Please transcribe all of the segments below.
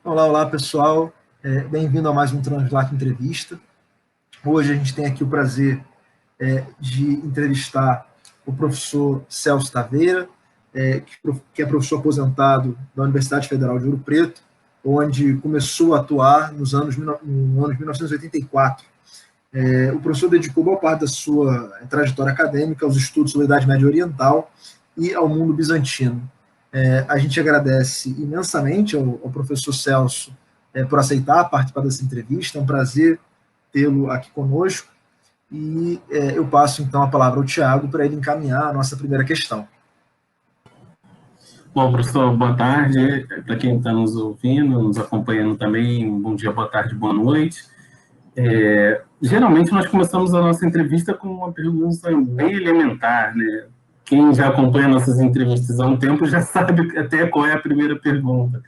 Olá, olá pessoal, bem-vindo a mais um Translac Entrevista. Hoje a gente tem aqui o prazer de entrevistar o professor Celso Taveira, que é professor aposentado da Universidade Federal de Ouro Preto, onde começou a atuar no ano de 1984. O professor dedicou boa parte da sua trajetória acadêmica aos estudos sobre a Idade Média Oriental e ao mundo bizantino. A gente agradece imensamente ao professor Celso por aceitar participar dessa entrevista. É um prazer tê-lo aqui conosco. E eu passo então a palavra ao Tiago para ele encaminhar a nossa primeira questão. Bom, professor, boa tarde. Para quem está nos ouvindo, nos acompanhando também, bom dia, boa tarde, boa noite. Geralmente nós começamos a nossa entrevista com uma pergunta bem elementar, né? Quem já acompanha nossas entrevistas há um tempo já sabe até qual é a primeira pergunta.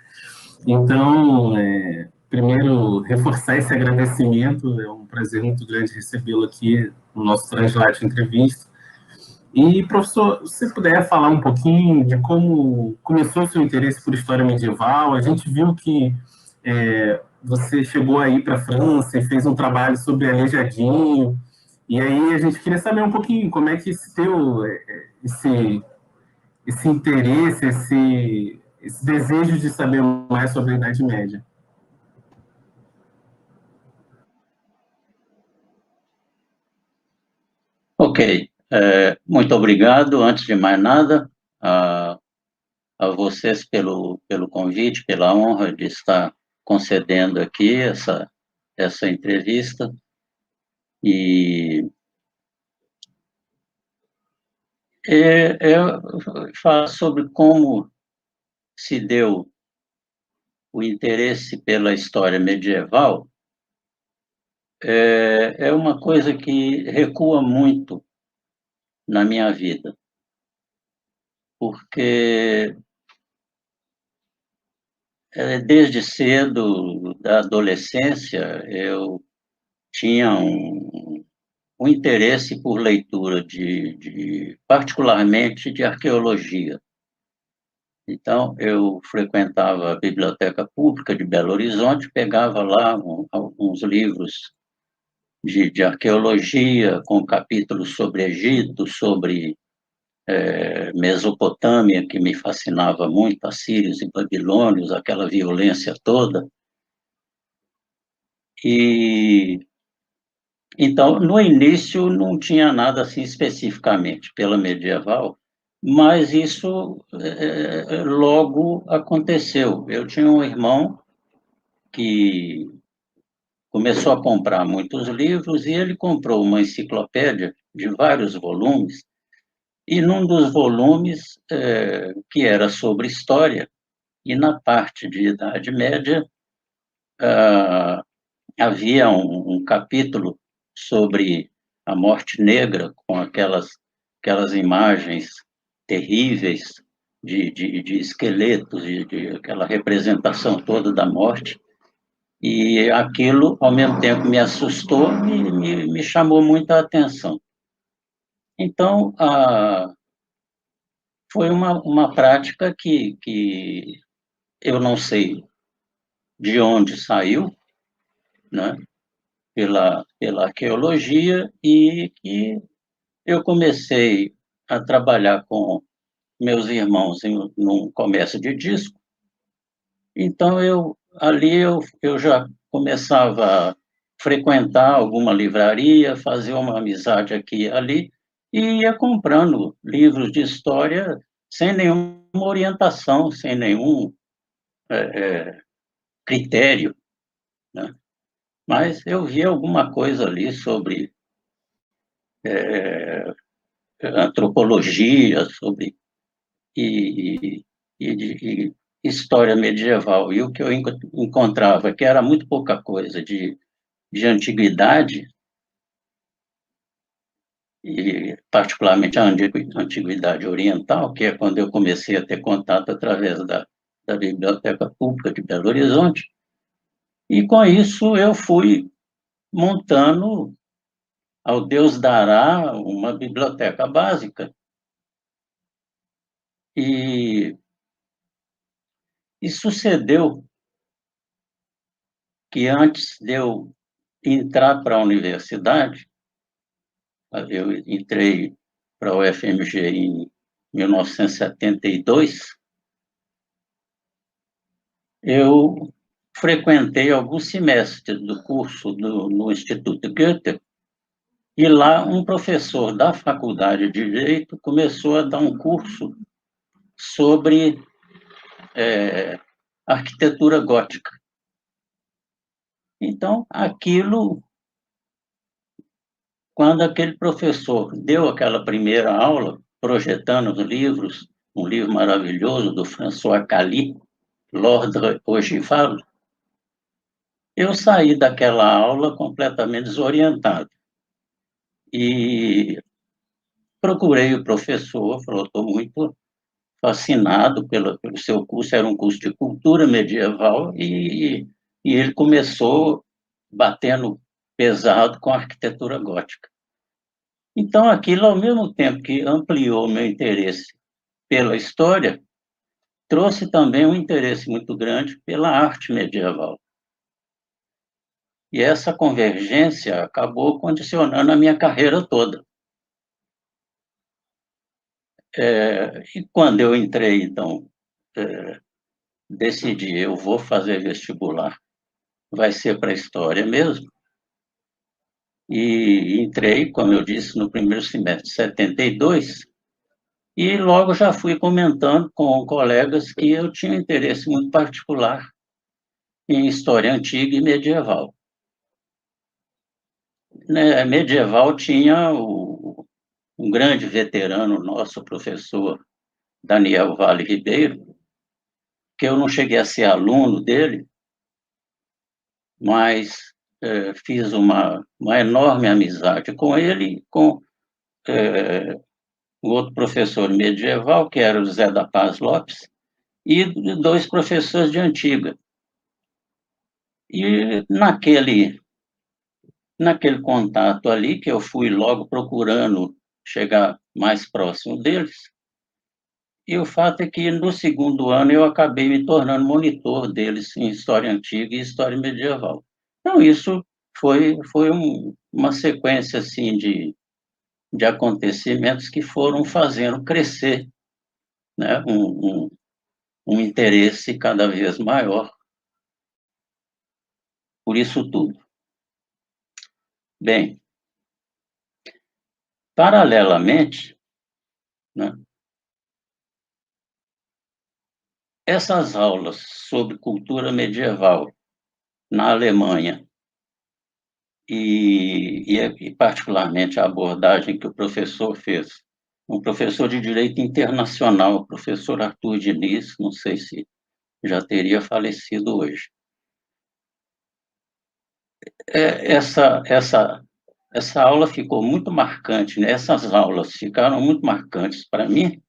Então, primeiro, reforçar esse agradecimento, é um prazer muito grande recebê-lo aqui no nosso Translate Entrevista. E, professor, se você puder falar um pouquinho de como começou o seu interesse por história medieval, a gente viu que você chegou aí para a França e fez um trabalho sobre Aleijadinho, e aí a gente queria saber um pouquinho como é que esse teu, esse interesse, esse desejo de saber mais sobre a Idade Média. Ok, muito obrigado, antes de mais nada, a vocês pelo convite, pela honra de estar concedendo aqui essa entrevista. E falar sobre como se deu o interesse pela história medieval é uma coisa que recua muito na minha vida, porque desde cedo, da adolescência, eu tinha um interesse por leitura particularmente de arqueologia. Então, eu frequentava a Biblioteca Pública de Belo Horizonte, pegava lá alguns livros de arqueologia, com capítulos sobre Egito, sobre Mesopotâmia, que me fascinava muito, assírios e babilônios, aquela violência toda. E então, no início, não tinha nada assim especificamente pela medieval, mas isso logo aconteceu. Eu tinha um irmão que começou a comprar muitos livros e ele comprou uma enciclopédia de vários volumes, e num dos volumes, que era sobre história, e na parte de Idade Média, havia um capítulo sobre a morte negra, com aquelas imagens terríveis de esqueletos, de aquela representação toda da morte. E aquilo, ao mesmo tempo, me assustou, me chamou muita atenção. Então, foi uma prática que eu não sei de onde saiu, né, pela arqueologia, e que eu comecei a trabalhar com meus irmãos num comércio de disco. Então, eu já começava a frequentar alguma livraria, fazer uma amizade aqui e ali, e ia comprando livros de história sem nenhuma orientação, sem nenhum critério, né? Mas eu via alguma coisa ali sobre antropologia, sobre e, de história medieval. E o que eu encontrava, que era muito pouca coisa de antiguidade, e particularmente a antiguidade oriental, que é quando eu comecei a ter contato através da Biblioteca Pública de Belo Horizonte, e com isso eu fui montando, ao Deus dará, uma biblioteca básica. E sucedeu que antes de eu entrar para a universidade, eu entrei para a UFMG em 1972, eu frequentei alguns semestres do curso no Instituto Goethe, e lá um professor da Faculdade de Direito começou a dar um curso sobre arquitetura gótica. Então, aquilo, quando aquele professor deu aquela primeira aula, projetando os livros, um livro maravilhoso do François Cailly, L'Ordre Ogival, eu saí daquela aula completamente desorientado. E procurei o professor, falou, estou muito fascinado pelo seu curso, era um curso de cultura medieval, e ele começou batendo pesado com a arquitetura gótica. Então, aquilo, ao mesmo tempo que ampliou meu interesse pela história, trouxe também um interesse muito grande pela arte medieval. E essa convergência acabou condicionando a minha carreira toda. E quando eu entrei, então, decidi, eu vou fazer vestibular, vai ser para a história mesmo. E entrei, como eu disse, no primeiro semestre de 72, e logo já fui comentando com colegas que eu tinha um interesse muito particular em história antiga e medieval. Medieval tinha um grande veterano nosso, professor Daniel Vale Ribeiro, que eu não cheguei a ser aluno dele, mas fiz uma enorme amizade com ele, com um outro professor medieval, que era o José da Paz Lopes, e dois professores de antiga. E naquele contato ali, que eu fui logo procurando chegar mais próximo deles, e o fato é que no segundo ano eu acabei me tornando monitor deles em história antiga e história medieval. Então, isso foi uma sequência assim, de acontecimentos que foram fazendo crescer, né, um interesse cada vez maior por isso tudo. Bem, paralelamente, né, essas aulas sobre cultura medieval na Alemanha e particularmente a abordagem que o professor fez, um professor de Direito Internacional, o professor Arthur Diniz, não sei se já teria falecido hoje. Essa aula ficou muito marcante, né? Essas aulas ficaram muito marcantes para mim.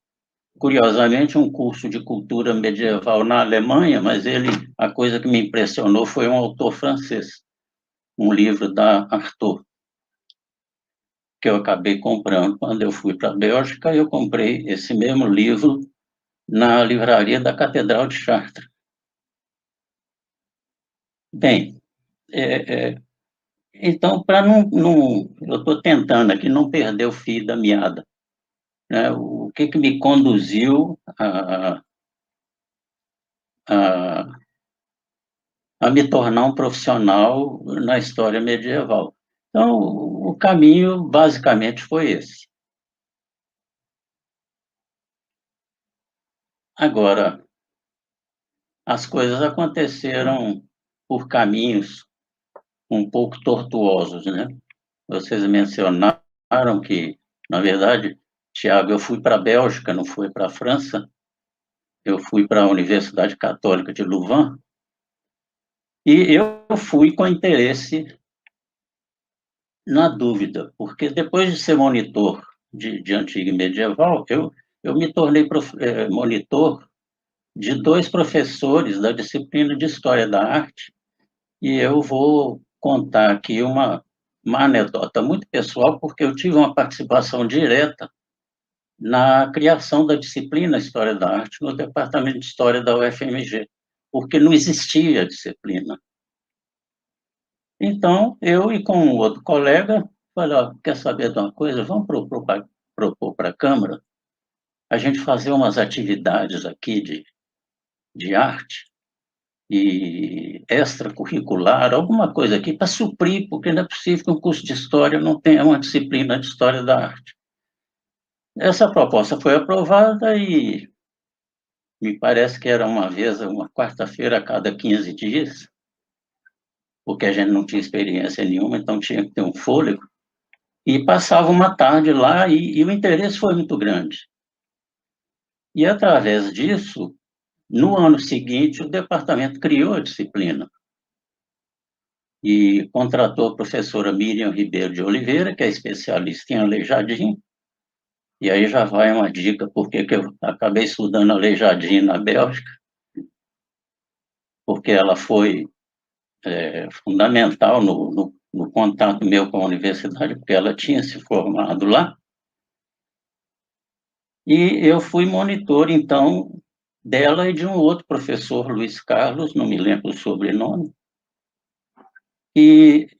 Curiosamente, um curso de cultura medieval na Alemanha, mas a coisa que me impressionou foi um autor francês, um livro da Artaud, que eu acabei comprando quando eu fui para a Bélgica. Eu comprei esse mesmo livro na livraria da Catedral de Chartres. Bem, então, para eu estou tentando aqui não perder o fio da meada, né? O que me conduziu a me tornar um profissional na história medieval. Então, o caminho basicamente foi esse. Agora, as coisas aconteceram por caminhos um pouco tortuosos, né? Vocês mencionaram que, na verdade, Tiago, eu fui para a Bélgica, não fui para a França. Eu fui para a Universidade Católica de Louvain, e eu fui com interesse na dúvida, porque depois de ser monitor de antiga e medieval, eu me tornei monitor de dois professores da disciplina de História da Arte, e eu vou contar aqui uma anedota muito pessoal, porque eu tive uma participação direta na criação da disciplina História da Arte no Departamento de História da UFMG, porque não existia disciplina Então, eu e com um outro colega, falei, ó, quer saber de uma coisa? Vamos propor para a Câmara a gente fazer umas atividades aqui de arte e extracurricular, alguma coisa aqui para suprir, porque não é possível que um curso de História não tenha uma disciplina de História da Arte. Essa proposta foi aprovada e me parece que era uma vez, uma quarta-feira a cada 15 dias, porque a gente não tinha experiência nenhuma, então tinha que ter um fôlego, e passava uma tarde lá e o interesse foi muito grande. E, através disso, no ano seguinte, o departamento criou a disciplina e contratou a professora Miriam Ribeiro de Oliveira, que é especialista em Aleijadinho, e aí já vai uma dica, porque que eu acabei estudando Aleijadinho na Bélgica, porque ela foi fundamental no contato meu com a universidade, porque ela tinha se formado lá, e eu fui monitor, então, dela e de um outro professor, Luiz Carlos, não me lembro o sobrenome, e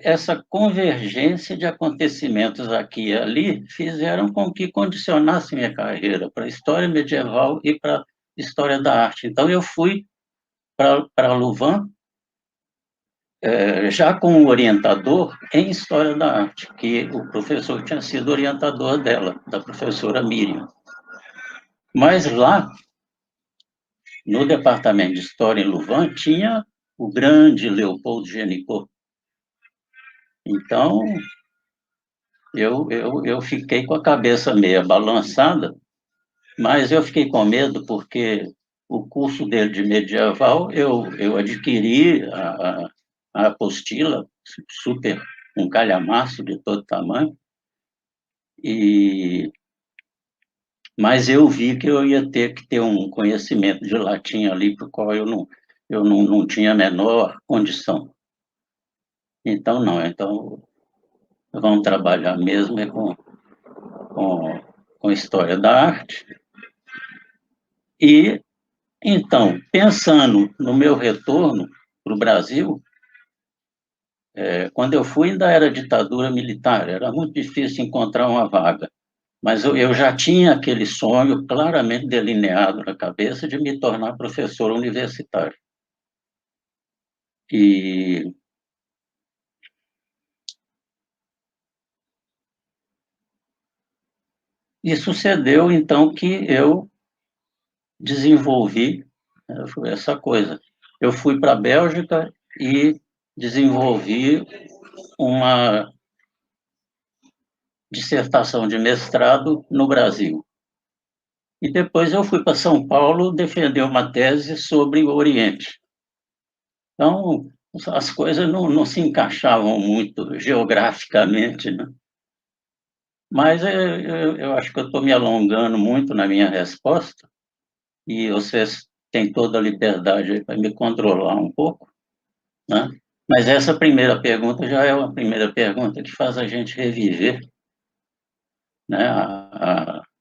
essa convergência de acontecimentos aqui e ali fizeram com que condicionasse minha carreira para a história medieval e para a história da arte. Então, eu fui para Louvain, já com um orientador em História da Arte, que o professor tinha sido orientador dela, da professora Miriam. Mas lá, no departamento de História em Louvain, tinha o grande Leopoldo Génicot. Então, eu fiquei com a cabeça meio balançada, mas eu fiquei com medo porque o curso dele de medieval, eu adquiri a apostila, super, um calhamaço de todo tamanho, mas eu vi que eu ia ter que ter um conhecimento de latim ali, para o qual eu não tinha a menor condição. Então, não, então vamos trabalhar mesmo com história da arte. E, então, pensando no meu retorno para o Brasil, quando eu fui ainda era ditadura militar, era muito difícil encontrar uma vaga. Mas eu já tinha aquele sonho claramente delineado na cabeça de me tornar professor universitário. E sucedeu, então, que eu desenvolvi essa coisa. Eu fui para a Bélgica e desenvolvi uma dissertação de mestrado no Brasil. E depois eu fui para São Paulo defender uma tese sobre o Oriente. Então, as coisas não se encaixavam muito geograficamente, né? Mas eu acho que eu estou me alongando muito na minha resposta, e vocês têm toda a liberdade para me controlar um pouco, né? Mas essa primeira pergunta já é uma primeira pergunta que faz a gente reviver, né,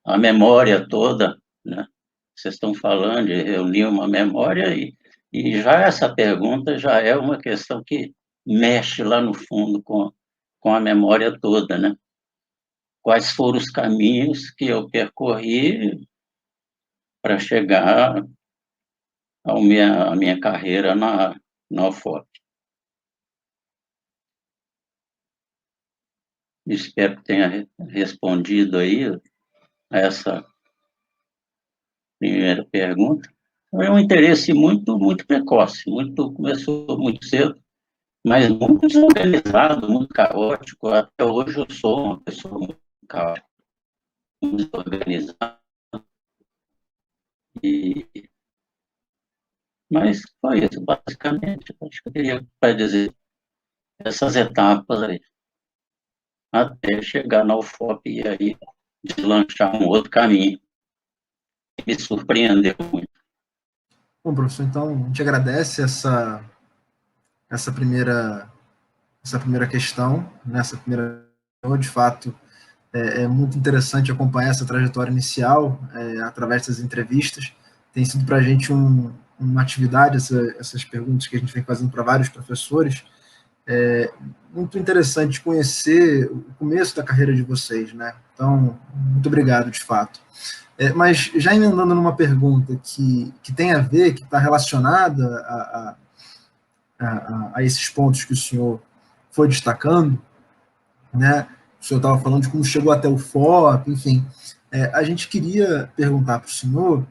a memória toda, né? Vocês estão falando de reunir uma memória e já essa pergunta já é uma questão que mexe lá no fundo com a memória toda, né? Quais foram os caminhos que eu percorri para chegar à minha carreira na UFOP. Espero que tenha respondido aí a essa primeira pergunta. É um interesse muito, muito precoce, começou muito cedo, mas muito desorganizado, muito caótico. Até hoje eu sou uma pessoa muito caótica, muito desorganizada. Mas foi isso, basicamente. Acho que eu queria para dizer essas etapas aí, até chegar na UFOP e aí deslanchar um outro caminho, que me surpreendeu muito. Bom, professor, então, a gente agradece essa primeira questão, nessa primeira, de fato, é muito interessante acompanhar essa trajetória inicial através das entrevistas. Tem sido para a gente um uma atividade, essas perguntas que a gente vem fazendo para vários professores. É muito interessante conhecer o começo da carreira de vocês, né? Então, muito obrigado, de fato. Mas já emendando numa pergunta que tem a ver, que está relacionada a esses pontos que o senhor foi destacando, né? O senhor estava falando de como chegou até o FOP, enfim. A gente queria perguntar para o senhor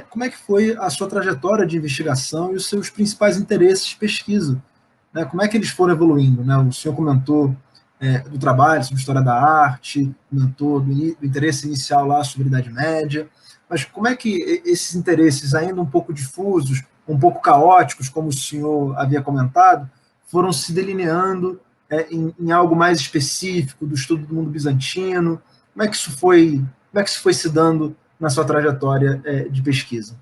como é que foi a sua trajetória de investigação e os seus principais interesses de pesquisa, né? Como é que eles foram evoluindo, né? O senhor comentou do trabalho sobre história da arte, comentou do interesse inicial lá sobre a Idade Média, mas como é que esses interesses ainda um pouco difusos, um pouco caóticos, como o senhor havia comentado, foram se delineando em algo mais específico do estudo do mundo bizantino? Como é que isso foi se dando na sua trajetória de pesquisa?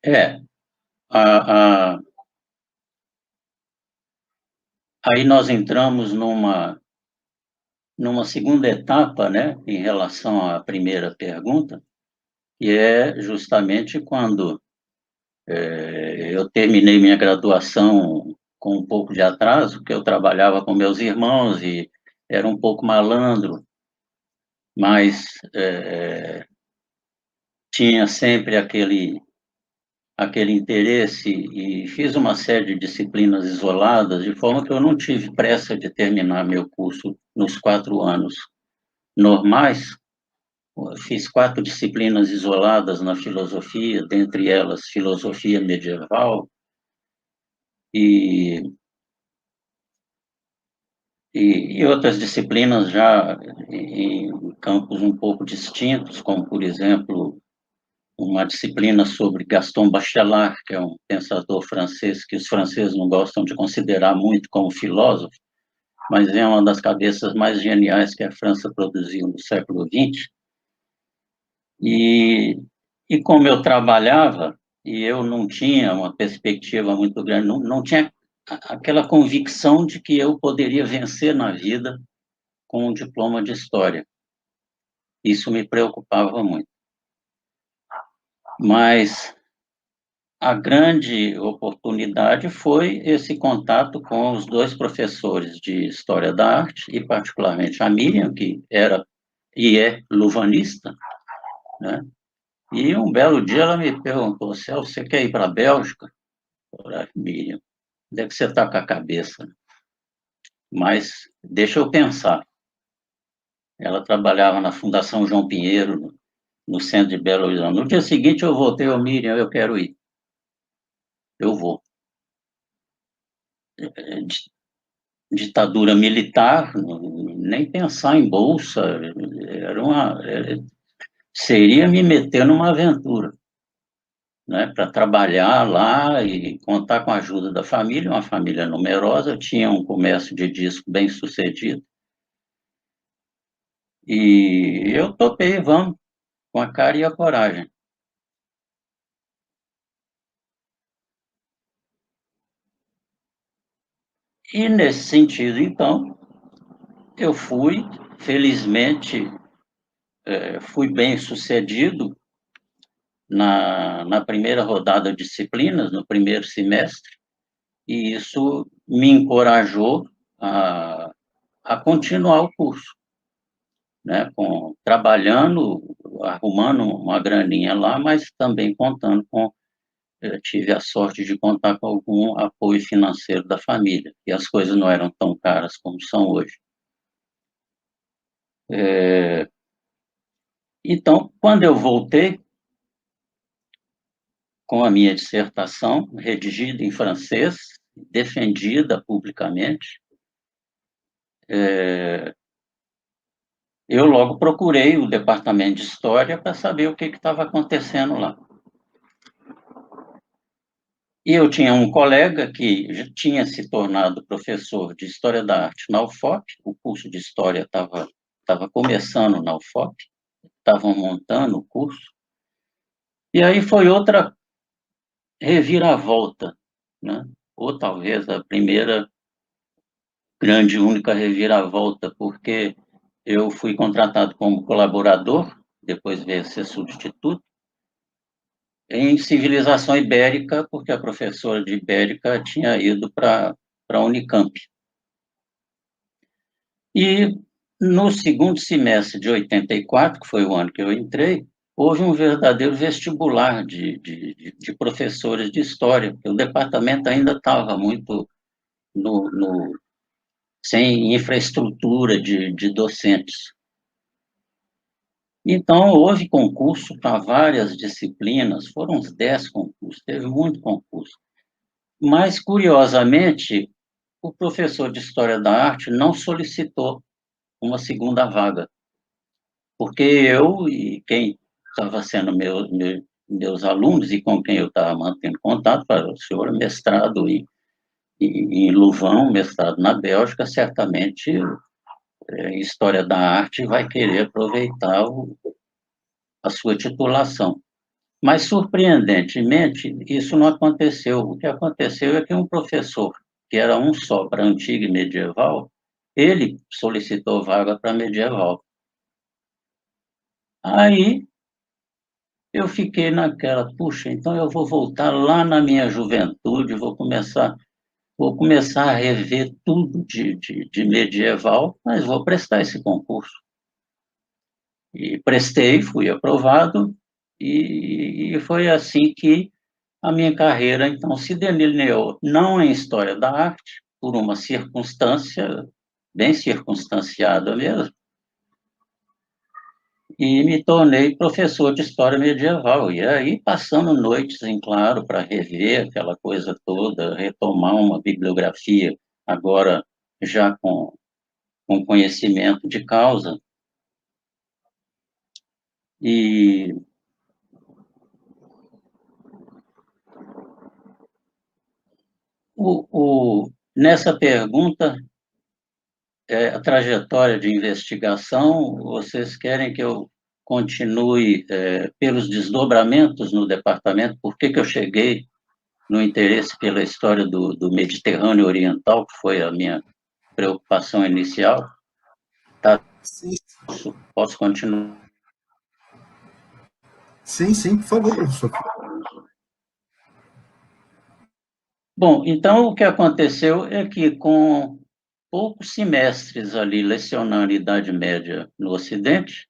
É, a, a, aí nós entramos numa segunda etapa, né, em relação à primeira pergunta, que é justamente quando eu terminei minha graduação com um pouco de atraso, porque eu trabalhava com meus irmãos e era um pouco malandro, mas tinha sempre aquele interesse e fiz uma série de disciplinas isoladas, de forma que eu não tive pressa de terminar meu curso nos 4 anos normais. Fiz 4 disciplinas isoladas na filosofia, dentre elas filosofia medieval e, e outras disciplinas já em campos um pouco distintos, como, por exemplo, uma disciplina sobre Gaston Bachelard, que é um pensador francês que os franceses não gostam de considerar muito como filósofo, mas é uma das cabeças mais geniais que a França produziu no século XX. E, e como eu trabalhava, e eu não tinha uma perspectiva muito grande, não tinha aquela convicção de que eu poderia vencer na vida com um diploma de história. Isso me preocupava muito. Mas a grande oportunidade foi esse contato com os 2 professores de História da Arte, e particularmente a Miriam, que era e é luvanista, né? E um belo dia ela me perguntou: Celso, você quer ir para a Bélgica? Eu falei: Miriam, onde é que você está com a cabeça? Mas deixa eu pensar. Ela trabalhava na Fundação João Pinheiro, no centro de Belo Horizonte. No dia seguinte eu voltei: Miriam, eu quero ir. Eu vou. Ditadura militar, nem pensar em bolsa, seria me meter numa aventura, né, para trabalhar lá e contar com a ajuda da família, uma família numerosa, tinha um comércio de disco bem sucedido, e eu topei, vamos, com a cara e a coragem. E nesse sentido, então, eu fui, felizmente, fui bem sucedido na primeira rodada de disciplinas, no primeiro semestre, e isso me encorajou a continuar o curso, né, trabalhando, arrumando uma graninha lá, mas também contando com, tive a sorte de contar com algum apoio financeiro da família, e as coisas não eram tão caras como são hoje. Então, quando eu voltei com a minha dissertação, redigida em francês, defendida publicamente, eu logo procurei o departamento de História para saber o que estava acontecendo lá. E eu tinha um colega que já tinha se tornado professor de História da Arte na UFOP, o curso de História estava começando na UFOP, estavam montando o curso, e aí foi outra reviravolta, né? Ou talvez a primeira grande, única reviravolta, porque eu fui contratado como colaborador, depois veio a ser substituto, em civilização ibérica, porque a professora de ibérica tinha ido para a Unicamp. E no segundo semestre de 84, que foi o ano que eu entrei, houve um verdadeiro vestibular de professores de história, porque o departamento ainda estava muito sem infraestrutura de docentes. Então, houve concurso para várias disciplinas, foram uns 10 concursos, teve muito concurso. Mas, curiosamente, o professor de História da Arte não solicitou uma segunda vaga, porque eu e quem estava sendo meus alunos e com quem eu estava mantendo contato, para o senhor mestrado em Louvain, mestrado na Bélgica, certamente História da Arte vai querer aproveitar a sua titulação. Mas, surpreendentemente, isso não aconteceu. O que aconteceu é que um professor, que era um só para antiga e medieval, ele solicitou vaga para medieval. Aí, eu fiquei naquela, puxa, então eu vou voltar lá na minha juventude, vou começar a rever tudo de medieval, mas vou prestar esse concurso. E prestei, fui aprovado, e foi assim que a minha carreira, então, se delineou, não em História da Arte, por uma circunstância bem circunstanciada mesmo, e me tornei professor de História Medieval. E aí, passando noites em claro para rever aquela coisa toda, retomar uma bibliografia, agora já com conhecimento de causa. E nessa pergunta, a trajetória de investigação, vocês querem que eu continue pelos desdobramentos no departamento? Por que eu cheguei no interesse pela história do Mediterrâneo Oriental, que foi a minha preocupação inicial? Tá? Sim, Posso continuar? sim, por favor, professor. Bom, então o que aconteceu é que com poucos semestres ali lecionando Idade Média no Ocidente,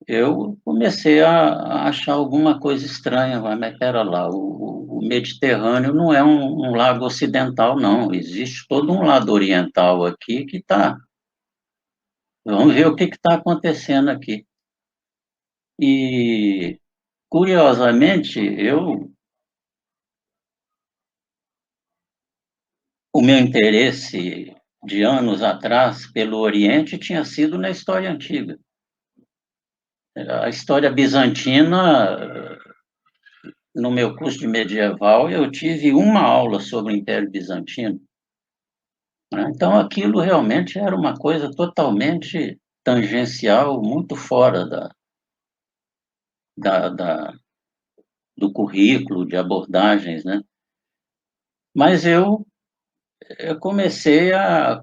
eu comecei a achar alguma coisa estranha, mas espera lá, o Mediterrâneo não é um lago ocidental, não, existe todo um lado oriental aqui que está... Vamos ver o que está acontecendo aqui. E, curiosamente, o meu interesse de anos atrás pelo Oriente tinha sido na história antiga. A história bizantina, no meu curso de medieval, eu tive uma aula sobre o Império Bizantino. Então, aquilo realmente era uma coisa totalmente tangencial, muito fora do currículo de abordagens, né? Mas eu comecei a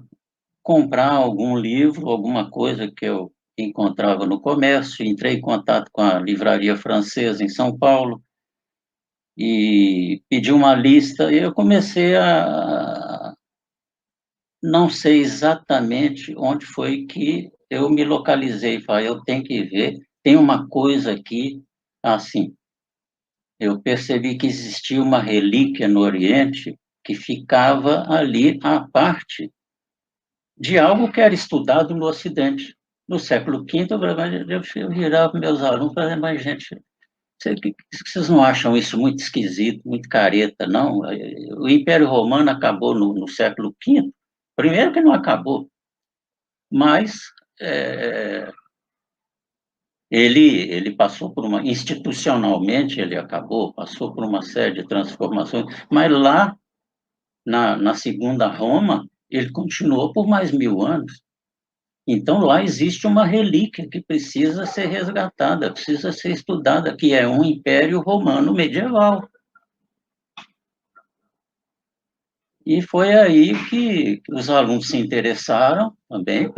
comprar algum livro, alguma coisa que eu encontrava no comércio, entrei em contato com a livraria francesa em São Paulo e pedi uma lista, e eu comecei não sei exatamente onde foi que eu me localizei, falei, eu tenho que ver, tem uma coisa aqui, assim, eu percebi que existia uma relíquia no Oriente que ficava ali à parte de algo que era estudado no Ocidente. No século V, eu virava para meus alunos e falava, mas, gente, vocês não acham isso muito esquisito, muito careta, não? O Império Romano acabou no século V? Primeiro que não acabou, mas ele passou por institucionalmente ele acabou, passou por uma série de transformações, mas lá, na segunda Roma, ele continuou por mais 1000 anos. Então, lá existe uma relíquia que precisa ser resgatada, precisa ser estudada, que é um Império Romano medieval. E foi aí que os alunos se interessaram também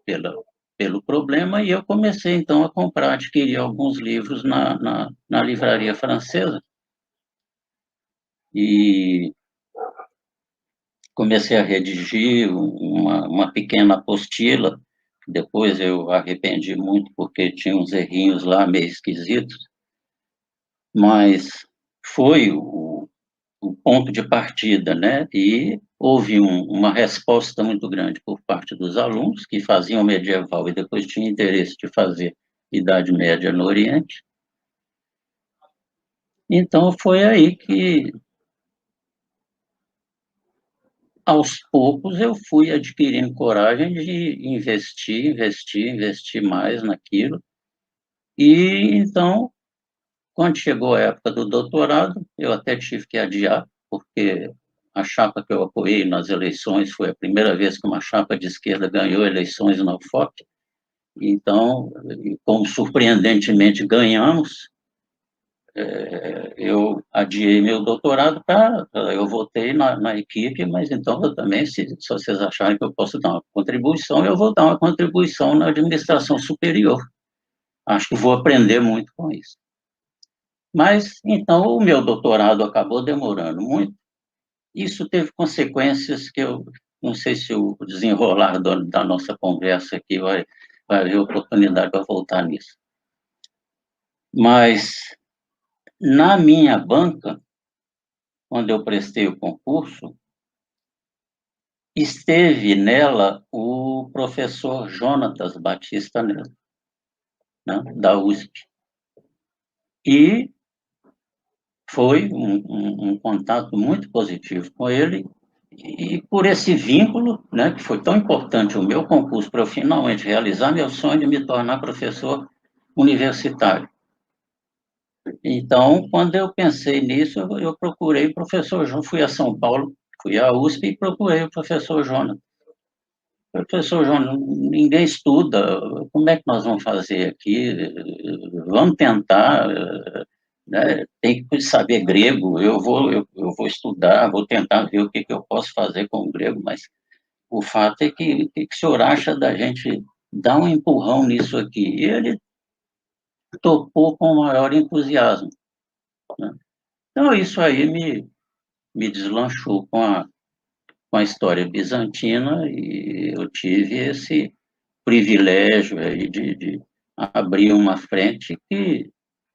pelo problema, e eu comecei, então, a adquirir alguns livros na livraria francesa, e comecei a redigir uma pequena apostila, depois eu arrependi muito, porque tinha uns errinhos lá meio esquisitos, mas foi o ponto de partida, né? E houve uma resposta muito grande por parte dos alunos que faziam medieval e depois tinham interesse de fazer Idade Média no Oriente. Então, foi aí que, aos poucos, eu fui adquirindo coragem de investir mais naquilo. E, então, quando chegou a época do doutorado, eu até tive que adiar, porque a chapa que eu apoiei nas eleições foi a primeira vez que uma chapa de esquerda ganhou eleições na UFOP. Então, como surpreendentemente ganhamos, eu adiei meu doutorado eu votei na equipe, mas então eu também, se vocês acharem que eu posso dar uma contribuição, eu vou dar uma contribuição na administração superior. Acho que vou aprender muito com isso. Mas, então, o meu doutorado acabou demorando muito. Isso teve consequências que eu não sei se o desenrolar da nossa conversa aqui vai haver oportunidade para voltar nisso. Mas, na minha banca, quando eu prestei o concurso, esteve nela o professor Jonatas Batista Neto, né, da USP. E foi um contato muito positivo com ele, e por esse vínculo, né, que foi tão importante o meu concurso para eu finalmente realizar meu sonho de me tornar professor universitário. Então, quando eu pensei nisso, eu procurei o professor João, fui a São Paulo, fui à USP e procurei o professor Jonas. Professor Jonas, ninguém estuda, como é que nós vamos fazer aqui? Vamos tentar, né? Tem que saber grego, eu vou estudar, vou tentar ver o que eu posso fazer com o grego, mas o fato é que o que o senhor acha da gente dar um empurrão nisso aqui? E ele topou com o maior entusiasmo, né? Então, isso aí me deslanchou com a história bizantina, e eu tive esse privilégio aí de abrir uma frente que,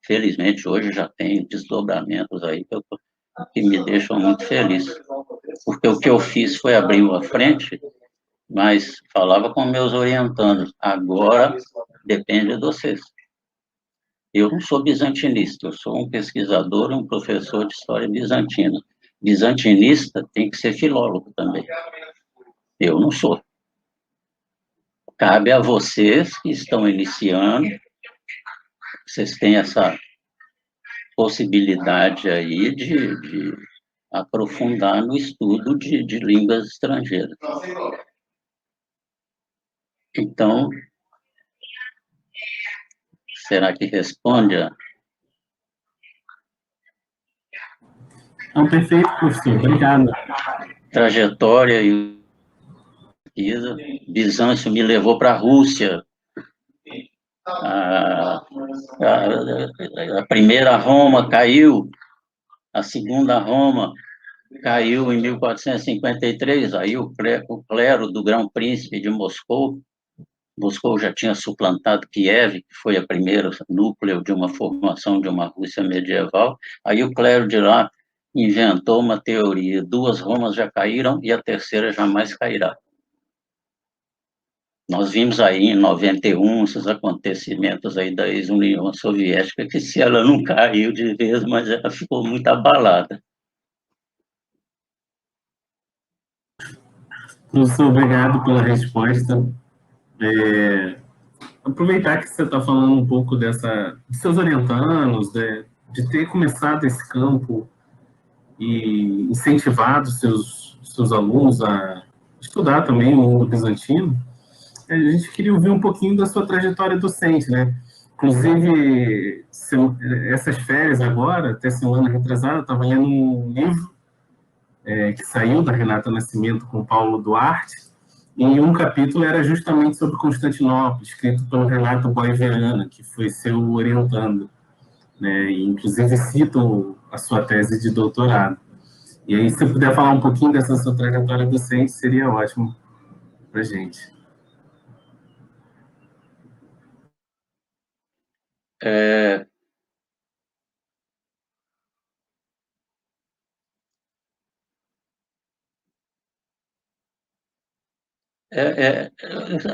felizmente, hoje já tem desdobramentos aí que me deixam muito feliz. Porque o que eu fiz foi abrir uma frente, mas falava com meus orientandos, agora depende de vocês. Eu não sou bizantinista, eu sou um pesquisador e um professor de história bizantina. Bizantinista tem que ser filólogo também. Eu não sou. Cabe a vocês que estão iniciando, vocês têm essa possibilidade aí de aprofundar no estudo de línguas estrangeiras. Então, será que responde a... Perfeito, professor. Obrigado. Trajetória e Bizâncio me levou para a Rússia. A primeira Roma caiu, a segunda Roma caiu em 1453, aí o clero do Grão-Príncipe de Moscou já tinha suplantado Kiev, que foi a primeira núcleo de uma formação de uma Rússia medieval, aí o clero de lá inventou uma teoria, 2 Romas já caíram e a terceira jamais cairá. Nós vimos aí em 91 esses acontecimentos aí da ex-União Soviética, que se ela não caiu de vez, mas ela ficou muito abalada. Professor, obrigado pela resposta. Aproveitar que você está falando um pouco de seus orientandos, de ter começado esse campo e incentivado seus alunos a estudar também o mundo bizantino, a gente queria ouvir um pouquinho da sua trajetória docente, né? Inclusive, essas férias agora, até semana retrasada, estava lendo um livro que saiu da Renata Nascimento com o Paulo Duarte, E um capítulo era justamente sobre Constantinopla, escrito pelo Renato Boy Verana, que foi seu orientando, né? E, inclusive, citam a sua tese de doutorado. E aí, se você puder falar um pouquinho dessa sua trajetória docente, seria ótimo para a gente.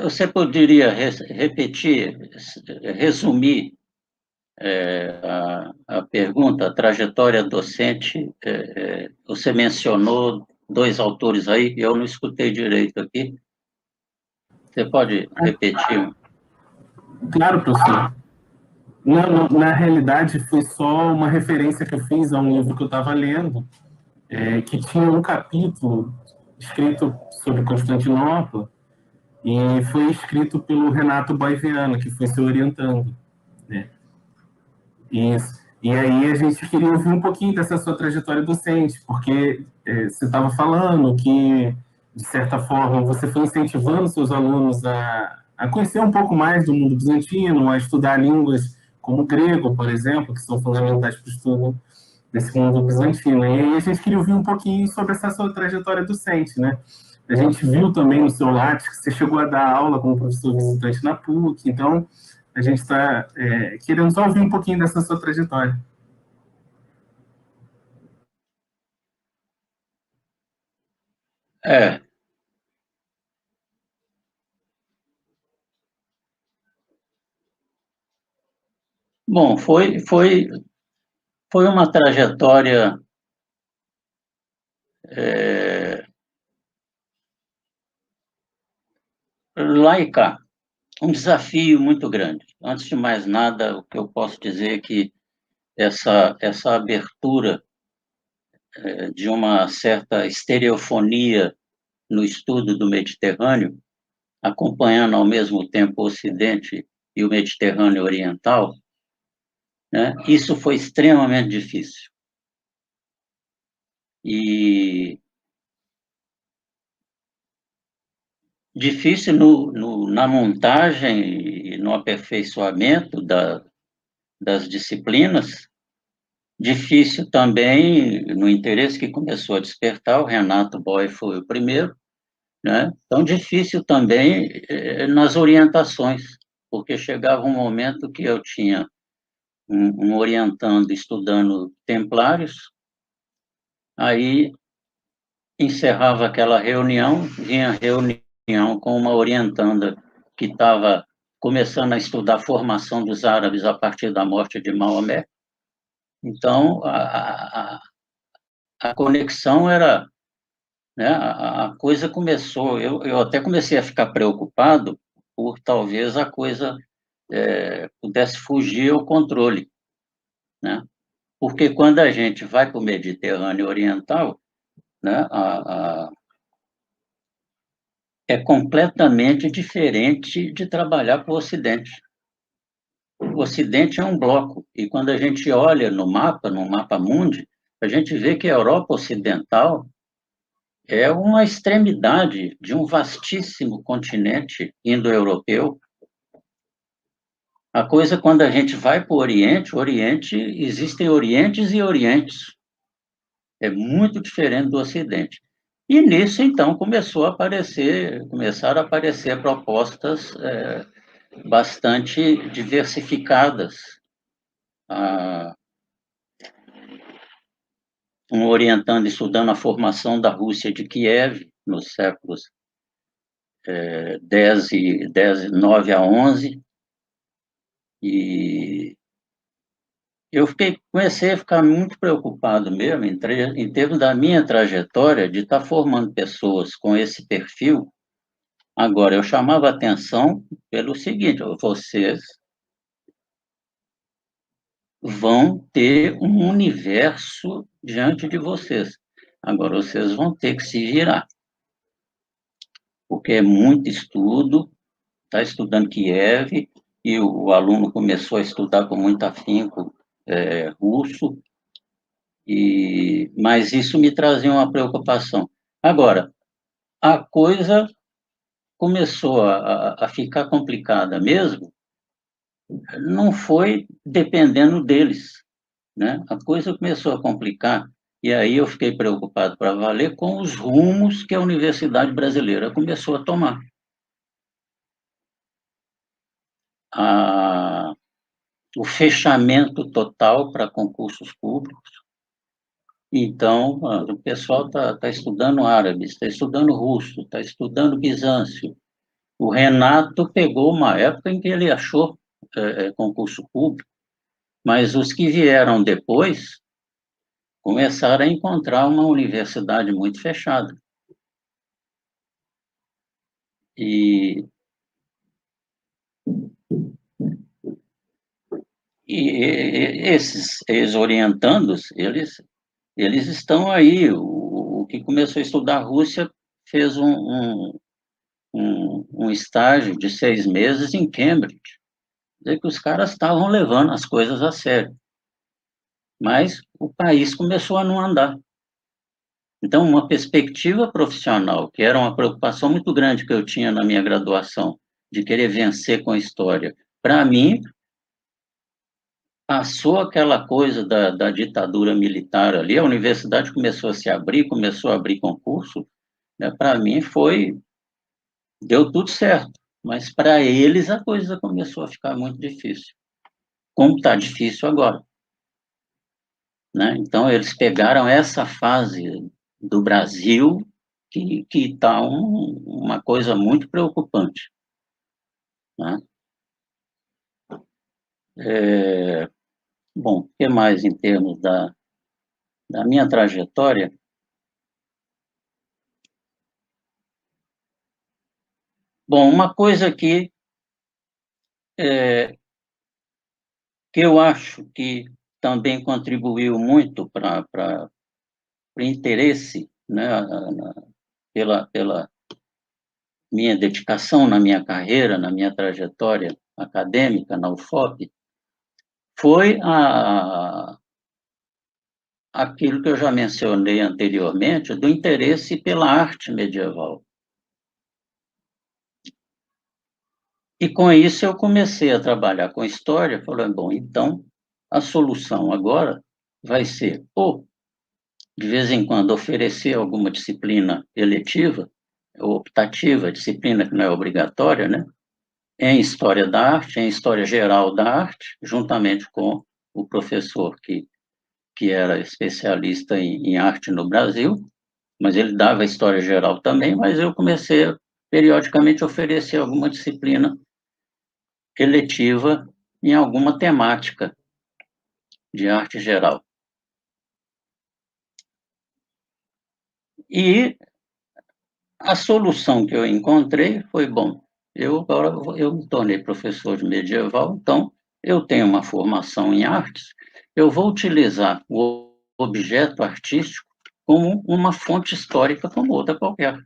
Você poderia repetir, resumir a pergunta, a trajetória docente? Você mencionou dois autores aí, eu não escutei direito aqui. Você pode repetir? Claro, professor. Na realidade, foi só uma referência que eu fiz a um livro que eu estava lendo, que tinha um capítulo escrito sobre Constantinopla, e foi escrito pelo Renato Boiviano, que foi seu orientando, né? Isso. E aí a gente queria ouvir um pouquinho dessa sua trajetória docente, porque você estava falando que, de certa forma, você foi incentivando seus alunos a conhecer um pouco mais do mundo bizantino, a estudar línguas como o grego, por exemplo, que são fundamentais para o estudo desse mundo bizantino. E aí a gente queria ouvir um pouquinho sobre essa sua trajetória docente, né? A gente viu também no seu Lattes que você chegou a dar aula como professor visitante na PUC, então a gente está querendo só ouvir um pouquinho dessa sua trajetória. É. Bom, foi uma trajetória laica, um desafio muito grande. Antes de mais nada, o que eu posso dizer é que essa abertura de uma certa estereofonia no estudo do Mediterrâneo, acompanhando ao mesmo tempo o Ocidente e o Mediterrâneo Oriental, né, isso foi extremamente difícil. E difícil na montagem e no aperfeiçoamento das disciplinas, difícil também no interesse que começou a despertar, o Renato Boy foi o primeiro, né? Então, difícil também nas orientações, porque chegava um momento que eu tinha um orientando estudando templários, aí encerrava aquela reunião, vinha reunião com uma orientanda que estava começando a estudar a formação dos árabes a partir da morte de Maomé. Então, a conexão era, né, a coisa começou, eu até comecei a ficar preocupado por talvez a coisa pudesse fugir ao controle, né? Porque quando a gente vai para o Mediterrâneo Oriental, né, é completamente diferente de trabalhar para o Ocidente. O Ocidente é um bloco, e quando a gente olha no mapa mundi, a gente vê que a Europa Ocidental é uma extremidade de um vastíssimo continente indo-europeu. A coisa, quando a gente vai para o Oriente, existem Orientes e Orientes. É muito diferente do Ocidente. E nisso, então, começaram a aparecer propostas bastante diversificadas. Um orientando, estudando a formação da Rússia de Kiev, nos séculos 9 a 11, e eu comecei a ficar muito preocupado mesmo em termos da minha trajetória de estar formando pessoas com esse perfil. Agora, eu chamava atenção pelo seguinte: vocês vão ter um universo diante de vocês. Agora, vocês vão ter que se virar, porque é muito estudo, está estudando Kiev, e o aluno começou a estudar com muito afinco russo, mas isso me trazia uma preocupação. Agora, a coisa começou a ficar complicada mesmo, não foi dependendo deles, né? A coisa começou a complicar, e aí eu fiquei preocupado para valer com os rumos que a universidade brasileira começou a tomar. O fechamento total para concursos públicos. Então, o pessoal está estudando árabe, está estudando russo, está estudando bizâncio. O Renato pegou uma época em que ele achou concurso público, mas os que vieram depois começaram a encontrar uma universidade muito fechada. E esses ex-orientandos, eles estão aí. O que começou a estudar Rússia fez um estágio de 6 meses em Cambridge. Quer dizer que os caras estavam levando as coisas a sério. Mas o país começou a não andar. Então, uma perspectiva profissional, que era uma preocupação muito grande que eu tinha na minha graduação, de querer vencer com a história, para mim, passou aquela coisa da ditadura militar ali, a universidade começou a se abrir, começou a abrir concurso, né? Para mim deu tudo certo, mas para eles a coisa começou a ficar muito difícil, como está difícil agora, né? Então, eles pegaram essa fase do Brasil que está uma coisa muito preocupante, né? Bom, o que mais em termos da minha trajetória? Bom, uma coisa que eu acho que também contribuiu muito para o interesse, né, pela minha dedicação na minha carreira, na minha trajetória acadêmica na UFOP, foi aquilo que eu já mencionei anteriormente, do interesse pela arte medieval. E com isso eu comecei a trabalhar com história, falando, bom, então a solução agora vai ser, ou de vez em quando oferecer alguma disciplina eletiva, ou optativa, disciplina que não é obrigatória, né? Em História da Arte, em História Geral da Arte, juntamente com o professor que era especialista em arte no Brasil, mas ele dava História Geral também, mas eu comecei a, periodicamente, a oferecer alguma disciplina eletiva em alguma temática de arte geral. E a solução que eu encontrei foi, bom, agora eu me tornei professor de medieval, então eu tenho uma formação em artes, eu vou utilizar o objeto artístico como uma fonte histórica como outra qualquer.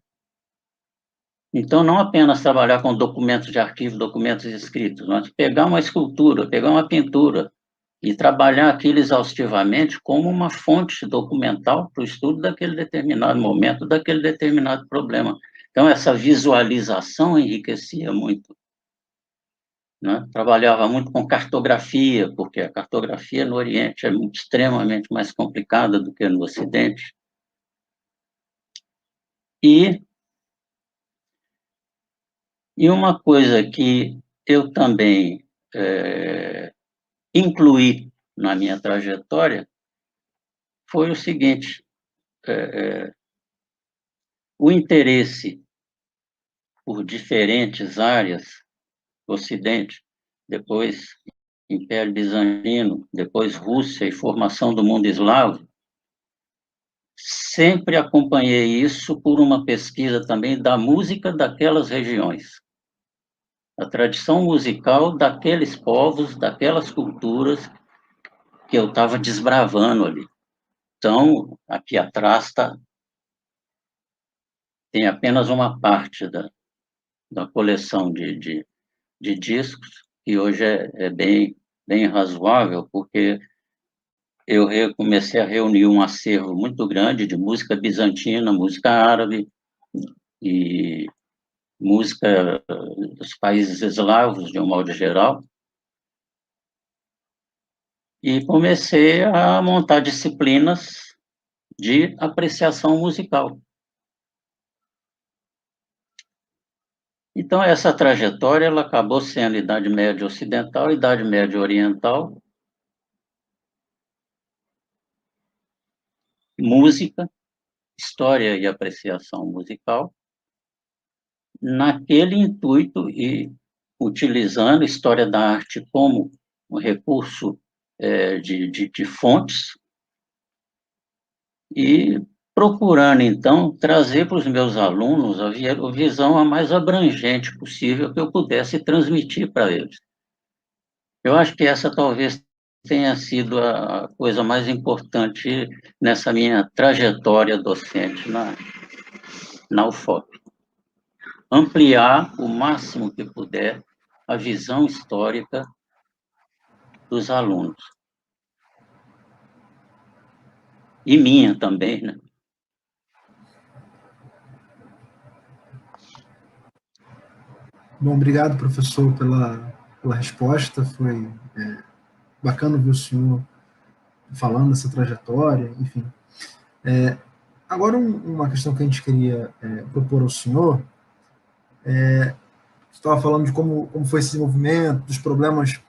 Então, não apenas trabalhar com documentos de arquivo, documentos escritos, mas pegar uma escultura, pegar uma pintura e trabalhar aquilo exaustivamente como uma fonte documental para o estudo daquele determinado momento, daquele determinado problema. Então, essa visualização enriquecia muito, né? Trabalhava muito com cartografia, porque a cartografia no Oriente é extremamente mais complicada do que no Ocidente. E uma coisa que eu também incluí na minha trajetória foi o seguinte, o interesse por diferentes áreas, Ocidente, depois Império Bizantino, depois Rússia e formação do mundo eslavo, sempre acompanhei isso por uma pesquisa também da música daquelas regiões. A tradição musical daqueles povos, daquelas culturas que eu estava desbravando ali. Então, aqui atrás tem apenas uma parte da coleção de discos, que hoje é bem razoável, porque eu comecei a reunir um acervo muito grande de música bizantina, música árabe, e música dos países eslavos, de um modo geral, e comecei a montar disciplinas de apreciação musical. Então, essa trajetória ela acabou sendo Idade Média Ocidental, Idade Média Oriental, música, história e apreciação musical, naquele intuito e utilizando história da arte como um recurso de fontes e procurando, então, trazer para os meus alunos a visão a mais abrangente possível que eu pudesse transmitir para eles. Eu acho que essa talvez tenha sido a coisa mais importante nessa minha trajetória docente na UFOP. Ampliar o máximo que puder a visão histórica dos alunos. E minha também, né? Bom, obrigado, professor, pela resposta. Foi bacana ver o senhor falando dessa trajetória, enfim. Agora, uma questão que a gente queria propor ao senhor, você estava falando de como foi esse movimento, dos problemas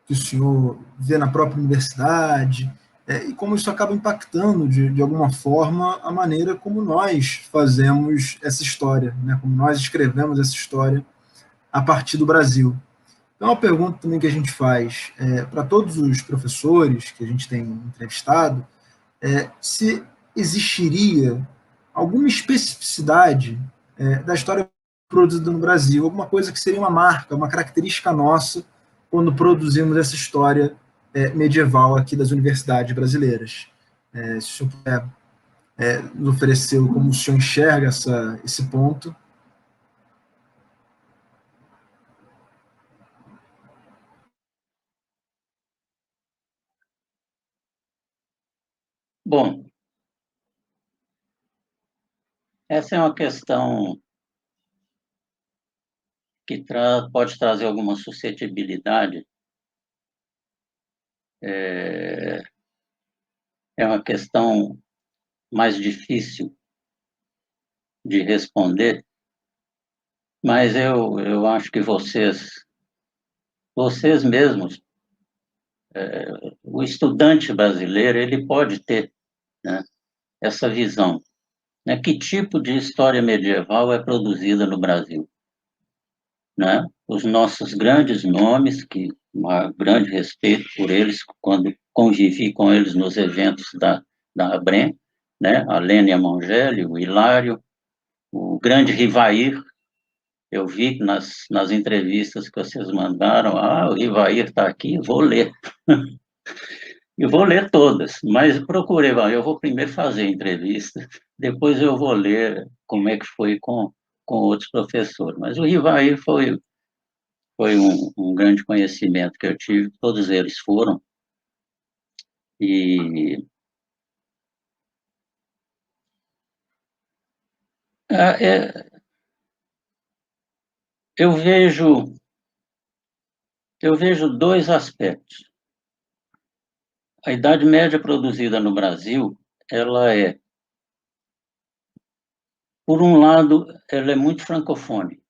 que o senhor vê na própria universidade, e como isso acaba impactando, de alguma forma, a maneira como nós fazemos essa história, né? Como nós escrevemos essa história a partir do Brasil. Então, uma pergunta também que a gente faz para todos os professores que a gente tem entrevistado se existiria alguma especificidade da história produzida no Brasil, alguma coisa que seria uma marca, uma característica nossa quando produzimos essa história medieval aqui das universidades brasileiras. Se o senhor puder nos oferecer como o senhor enxerga esse ponto. Bom, essa é uma questão que pode trazer alguma suscetibilidade. É uma questão mais difícil de responder, mas eu acho que vocês mesmos, o estudante brasileiro, ele pode ter, né, essa visão, né, que tipo de história medieval é produzida no Brasil, né? Os nossos grandes nomes, que um grande respeito por eles, quando convivi com eles nos eventos da ABREM, né? A Lênia Mongeli, o Hilário, o grande Rivair. Eu vi nas entrevistas que vocês mandaram, o Rivair está aqui, vou ler. Eu vou ler todas, mas procurei, eu vou primeiro fazer a entrevista, depois eu vou ler como é que foi com outros professores. Mas o Rivair foi um grande conhecimento que eu tive, todos eles foram. E eu vejo dois aspectos. A Idade Média produzida no Brasil, ela por um lado, ela é muito francofônica.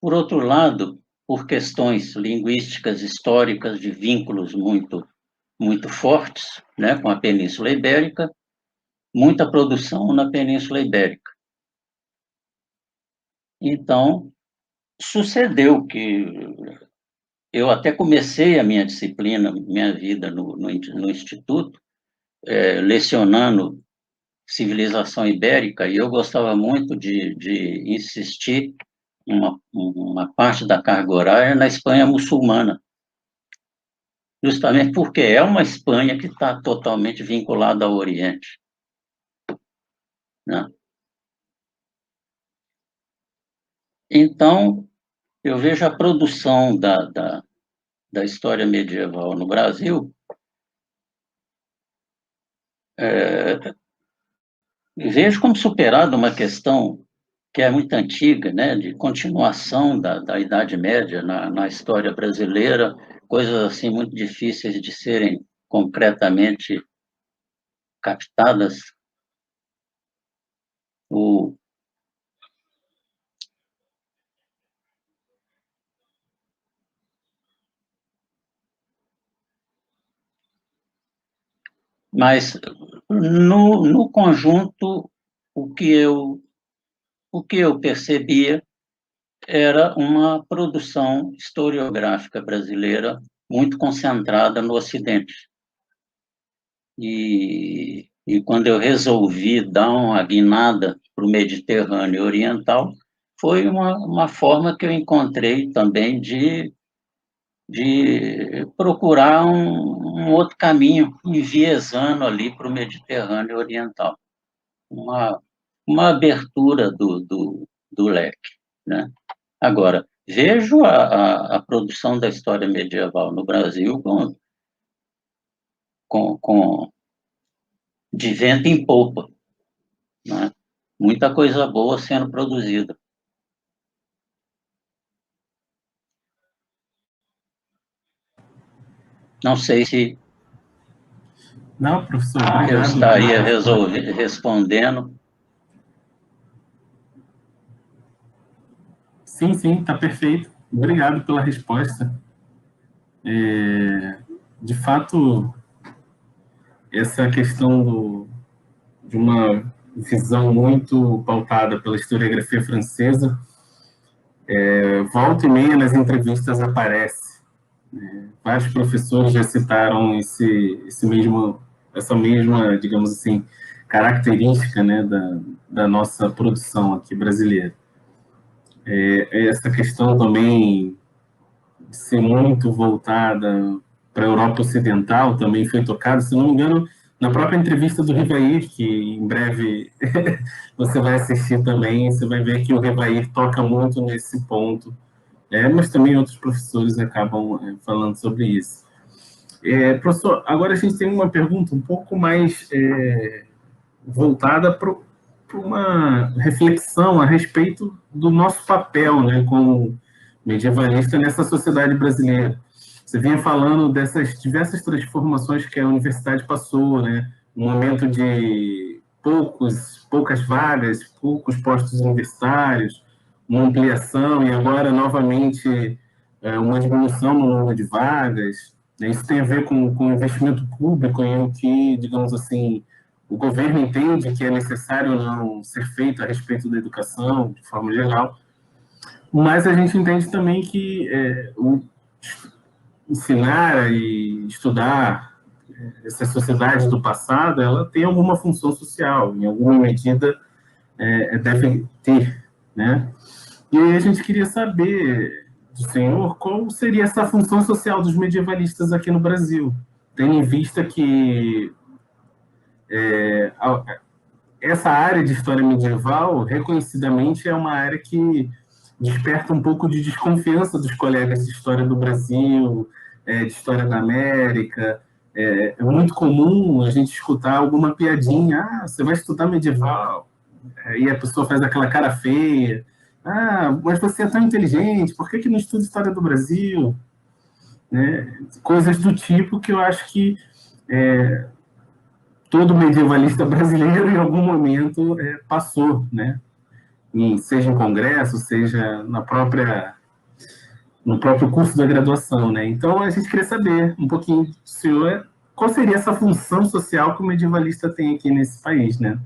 Por outro lado, por questões linguísticas, históricas, de vínculos muito fortes, né, com a Península Ibérica, muita produção na Península Ibérica. Então, sucedeu que eu até comecei a minha disciplina, minha vida no Instituto, lecionando civilização ibérica, e eu gostava muito de insistir uma parte da carga horária na Espanha muçulmana, justamente porque é uma Espanha que está totalmente vinculada ao Oriente, né? Então, eu vejo a produção da história medieval no Brasil vejo como superada uma questão que é muito antiga, né, de continuação da Idade Média na história brasileira, coisas assim muito difíceis de serem concretamente captadas. O, mas, no conjunto, o que eu, o que eu percebia era uma produção historiográfica brasileira muito concentrada no Ocidente. E quando eu resolvi dar uma guinada para o Mediterrâneo Oriental, foi uma forma que eu encontrei também de procurar um outro caminho, enviesando ali para o Mediterrâneo Oriental. Uma, uma abertura do leque, né? Agora, vejo a produção da história medieval no Brasil com de vento em polpa, né? Muita coisa boa sendo produzida. Não sei se Não, professor, eu obrigado pela estaria resposta. respondendo. Sim, sim, está perfeito. Obrigado pela resposta. De fato, essa questão de uma visão muito pautada pela historiografia francesa, volta e meia nas entrevistas aparece. Vários professores já citaram essa mesma, digamos assim, característica, né, da nossa produção aqui brasileira. Essa questão também de ser muito voltada para a Europa Ocidental também foi tocada, se não me engano, na própria entrevista do Rivair, que em breve você vai assistir também, você vai ver que o Rivair toca muito nesse ponto, mas também outros professores acabam falando sobre isso. Professor, agora a gente tem uma pergunta um pouco mais voltada para uma reflexão a respeito do nosso papel, né, como medievalista nessa sociedade brasileira. Você vinha falando dessas diversas transformações que a universidade passou, né, um momento de poucas vagas, poucos postos universitários, uma ampliação e agora novamente uma diminuição no número de vagas. Isso tem a ver com o investimento público em o que, digamos assim, o governo entende que é necessário ou não ser feito a respeito da educação, de forma geral, mas a gente entende também que ensinar e estudar essa sociedade do passado, ela tem alguma função social, em alguma medida deve ter, né? E aí a gente queria saber do senhor qual seria essa função social dos medievalistas aqui no Brasil, tendo em vista que essa área de história medieval, reconhecidamente, é uma área que desperta um pouco de desconfiança dos colegas de história do Brasil, de história da América. É muito comum a gente escutar alguma piadinha, você vai estudar medieval, e a pessoa faz aquela cara feia, mas você é tão inteligente, por que não estuda história do Brasil? Né? Coisas do tipo que eu acho que todo medievalista brasileiro, em algum momento, passou, né? Seja em congresso, seja no próprio curso da graduação, né? Então, a gente queria saber um pouquinho do senhor, qual seria essa função social que o medievalista tem aqui nesse país, né?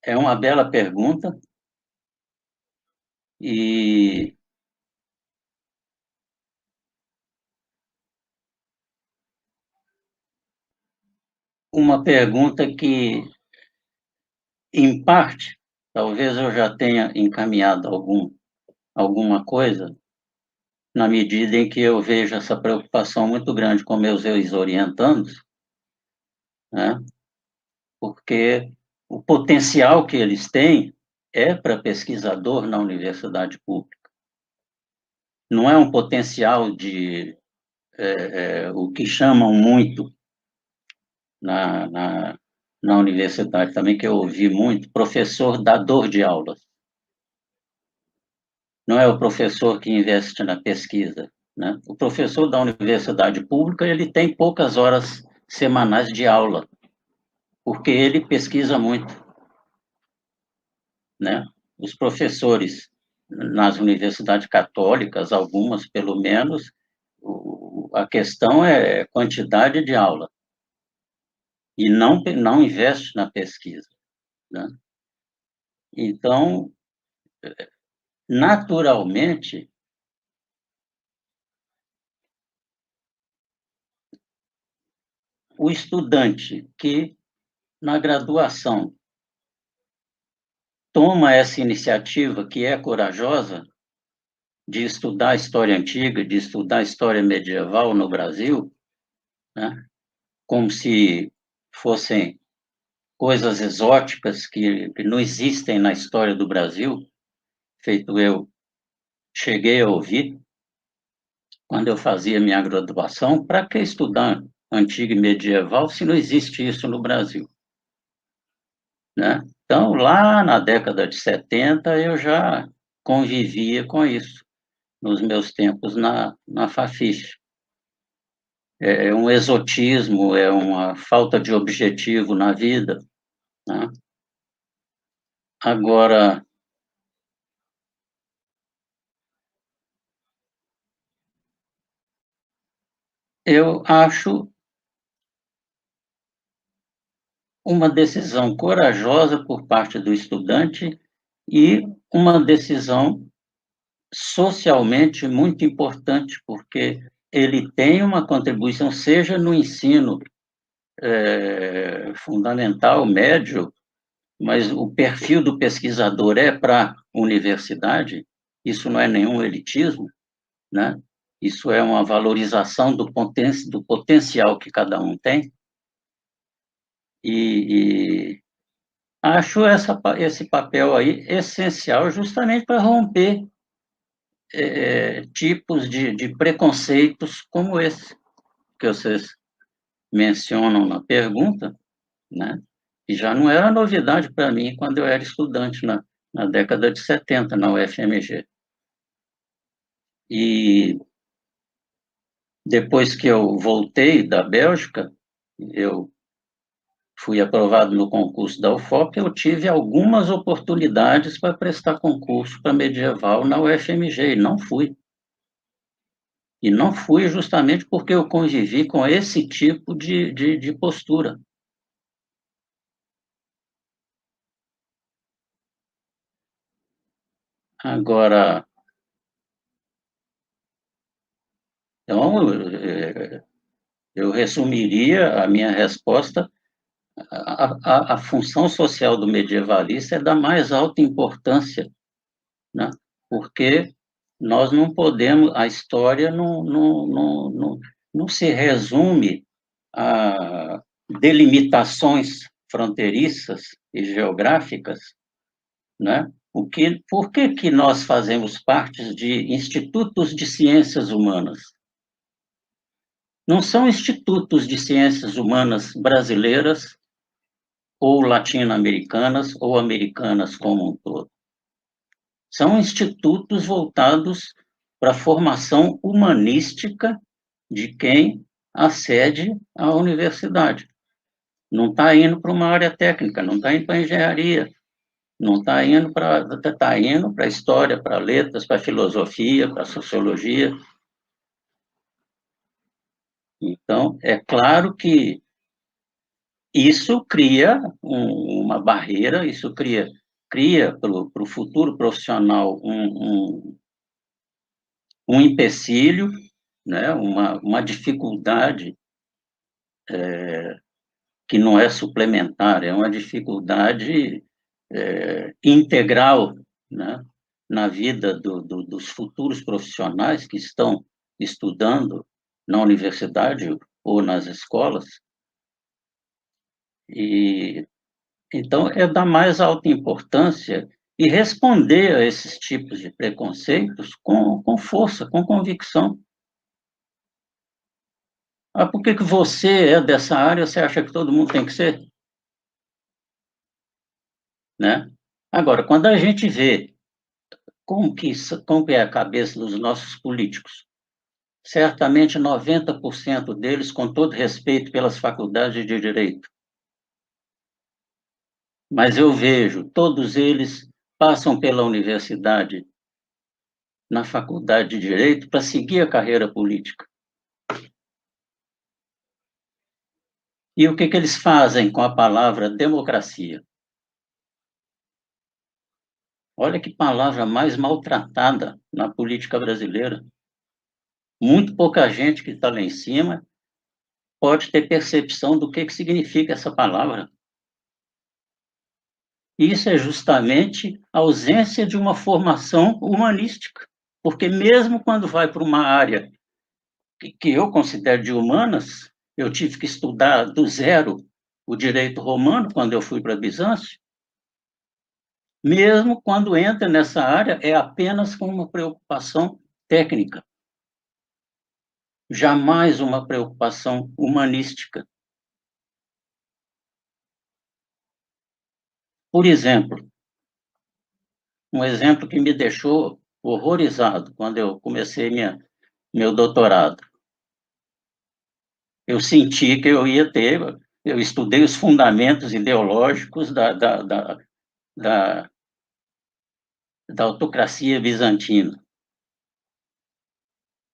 É uma bela pergunta e uma pergunta que, em parte, talvez eu já tenha encaminhado alguma coisa, na medida em que eu vejo essa preocupação muito grande com meus ex-orientandos, né? Porque o potencial que eles têm é para pesquisador na universidade pública. não é um potencial de o que chamam muito na universidade também, que eu ouvi muito, professor dador de aulas. Não é o professor que investe na pesquisa, né? O professor da universidade pública, ele tem poucas horas semanais de aula, porque ele pesquisa muito, né? Os professores nas universidades católicas, algumas pelo menos, a questão é quantidade de aula, e não investe na pesquisa, né? Então, naturalmente, o estudante que, na graduação, toma essa iniciativa, que é corajosa, de estudar a história antiga, de estudar a história medieval no Brasil, né, como se fossem coisas exóticas que não existem na história do Brasil, feito eu cheguei a ouvir, quando eu fazia minha graduação, para que estudar antigo e medieval se não existe isso no Brasil, né? Então, lá na década de 70, eu já convivia com isso, nos meus tempos na Fafiche. É um exotismo, é uma falta de objetivo na vida, né? Agora, eu acho uma decisão corajosa por parte do estudante e uma decisão socialmente muito importante, porque ele tem uma contribuição, seja no ensino fundamental, médio, mas o perfil do pesquisador é para a universidade, isso não é nenhum elitismo, né? Isso é uma valorização do potencial que cada um tem, e acho esse papel aí essencial justamente para romper tipos de preconceitos como esse que vocês mencionam na pergunta, né? E já não era novidade para mim quando eu era estudante na década de 70, na UFMG. E depois que eu voltei da Bélgica, eu fui aprovado no concurso da UFOP, eu tive algumas oportunidades para prestar concurso para medieval na UFMG, e não fui. E não fui justamente porque eu convivi com esse tipo de postura. Agora, então, eu resumiria a minha resposta: a função social do medievalista é da mais alta importância, né? Porque nós não podemos, a história não se resume a delimitações fronteiriças e geográficas, né? Por que nós fazemos parte de institutos de ciências humanas? Não são institutos de ciências humanas brasileiras ou latino-americanas ou americanas como um todo. São institutos voltados para a formação humanística de quem acede à universidade. Não está indo para uma área técnica, não está indo para engenharia, não está indo para história, para letras, para filosofia, para sociologia. Então, é claro que isso cria uma barreira, isso cria para o futuro profissional um empecilho, né, uma dificuldade que não é suplementar, é uma dificuldade integral, né, na vida dos futuros profissionais que estão estudando na universidade ou nas escolas. E então é da mais alta importância e responder a esses tipos de preconceitos com força, com convicção. Ah, por que você é dessa área, você acha que todo mundo tem que ser? Né? Agora, quando a gente vê como que é a cabeça dos nossos políticos, certamente 90% deles, com todo respeito pelas faculdades de direito, mas eu vejo, todos eles passam pela universidade, na faculdade de direito, para seguir a carreira política. E o que eles fazem com a palavra democracia? Olha que palavra mais maltratada na política brasileira. Muito pouca gente que está lá em cima pode ter percepção do que significa essa palavra. Isso é justamente a ausência de uma formação humanística, porque mesmo quando vai para uma área que eu considero de humanas, eu tive que estudar do zero o direito romano quando eu fui para Bizâncio, mesmo quando entra nessa área, é apenas com uma preocupação técnica, jamais uma preocupação humanística. Por exemplo, um exemplo que me deixou horrorizado quando eu comecei meu doutorado. Eu senti que eu ia ter, eu estudei os fundamentos ideológicos da autocracia bizantina.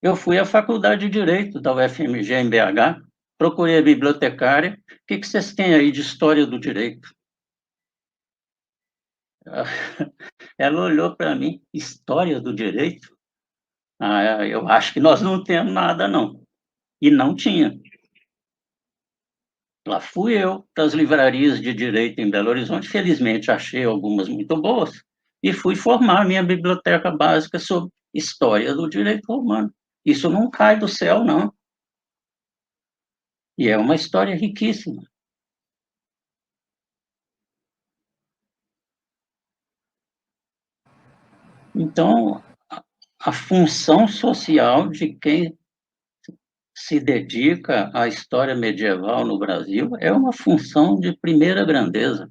Eu fui à Faculdade de Direito da UFMG em BH, procurei a bibliotecária, o que vocês têm aí de história do direito? Ela olhou para mim, história do direito? Ah, eu acho que nós não temos nada, não. E não tinha. Lá fui eu para as livrarias de direito em Belo Horizonte, felizmente achei algumas muito boas, e fui formar minha biblioteca básica sobre história do direito romano. Isso não cai do céu, não. E é uma história riquíssima. Então, a função social de quem se dedica à história medieval no Brasil é uma função de primeira grandeza.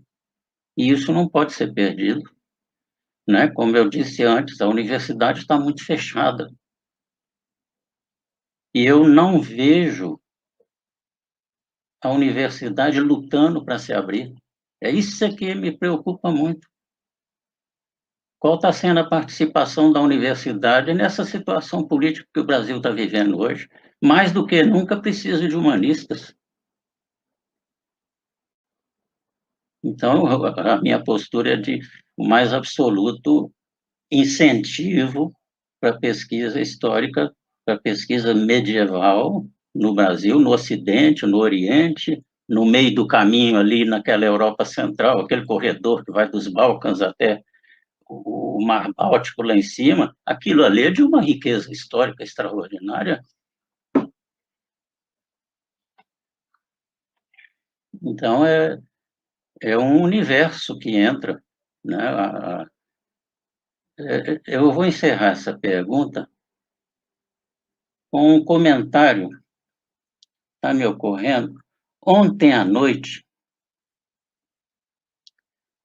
E isso não pode ser perdido, né? Como eu disse antes, a universidade está muito fechada. E eu não vejo a universidade lutando para se abrir. É isso que me preocupa muito. Qual está sendo a participação da universidade nessa situação política que o Brasil está vivendo hoje? Mais do que nunca precisa de humanistas. Então, a minha postura é de o mais absoluto incentivo para a pesquisa histórica, para a pesquisa medieval no Brasil, no Ocidente, no Oriente, no meio do caminho ali naquela Europa Central, aquele corredor que vai dos Balcãs até o Mar Báltico lá em cima, aquilo ali é de uma riqueza histórica extraordinária. Então, é um universo que entra, né? Eu vou encerrar essa pergunta com um comentário que está me ocorrendo. Ontem à noite,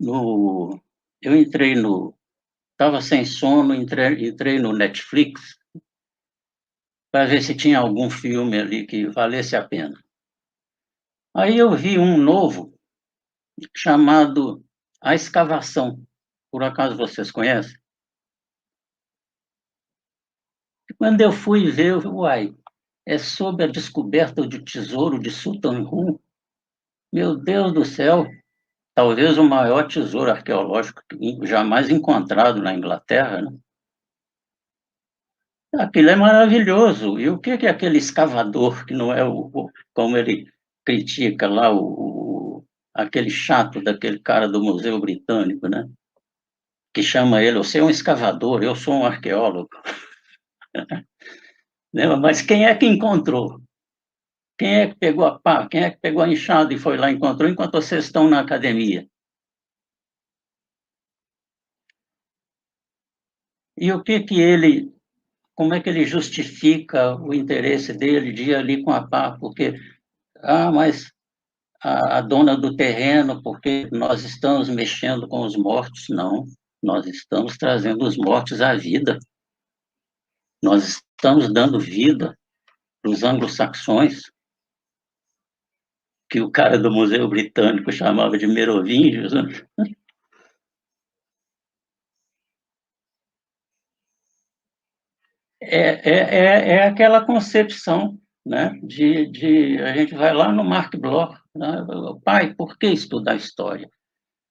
eu entrei estava sem sono, entrei no Netflix para ver se tinha algum filme ali que valesse a pena. Aí eu vi um novo chamado A Escavação. Por acaso vocês conhecem? E quando eu fui ver, eu vi, uai, é sobre a descoberta do tesouro de Tutankhamun. Meu Deus do céu! Talvez o maior tesouro arqueológico jamais encontrado na Inglaterra, né? Aquilo é maravilhoso. E o que é aquele escavador, que não é como ele critica lá, aquele chato daquele cara do Museu Britânico, né? Que chama ele, você é um escavador, eu sou um arqueólogo. Né? Mas quem é que encontrou? Quem é que pegou a pá? Quem é que pegou a enxada e foi lá e encontrou enquanto vocês estão na academia? E o que que ele, como é que ele justifica o interesse dele de ir ali com a pá? Porque, mas a dona do terreno, porque nós estamos mexendo com os mortos. Não, nós estamos trazendo os mortos à vida. Nós estamos dando vida para os anglo-saxões, que o cara do Museu Britânico chamava de merovingios, né? É aquela concepção, né, a gente vai lá no Marc Bloch, né, pai, por que estudar história?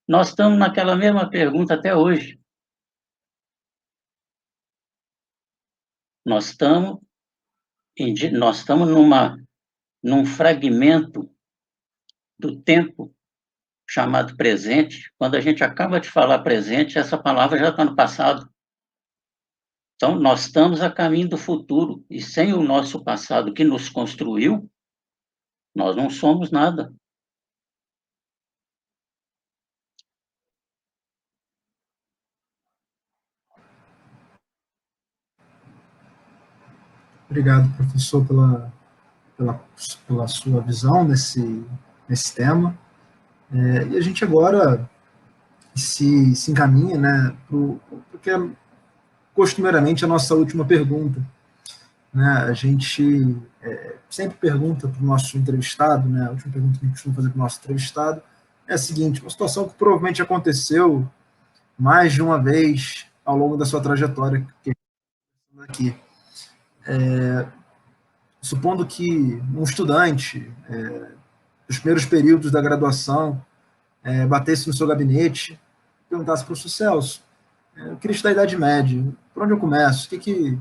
Nós estamos naquela mesma pergunta até hoje. Nós estamos, nós estamos num fragmento do tempo chamado presente. Quando a gente acaba de falar presente, essa palavra já está no passado. Então, nós estamos a caminho do futuro, e sem o nosso passado que nos construiu, nós não somos nada. Obrigado, professor, pela sua visão nesse tema. E a gente agora se encaminha, né, porque é costumeiramente a nossa última pergunta. Né? A gente sempre pergunta para o nosso entrevistado, né, a última pergunta que a gente costuma fazer para o nosso entrevistado é a seguinte: uma situação que provavelmente aconteceu mais de uma vez ao longo da sua trajetória aqui. Supondo que um estudante, nos primeiros períodos da graduação, batesse no seu gabinete, perguntasse para o Celso, eu queria estudar a Idade Média, por onde eu começo? O que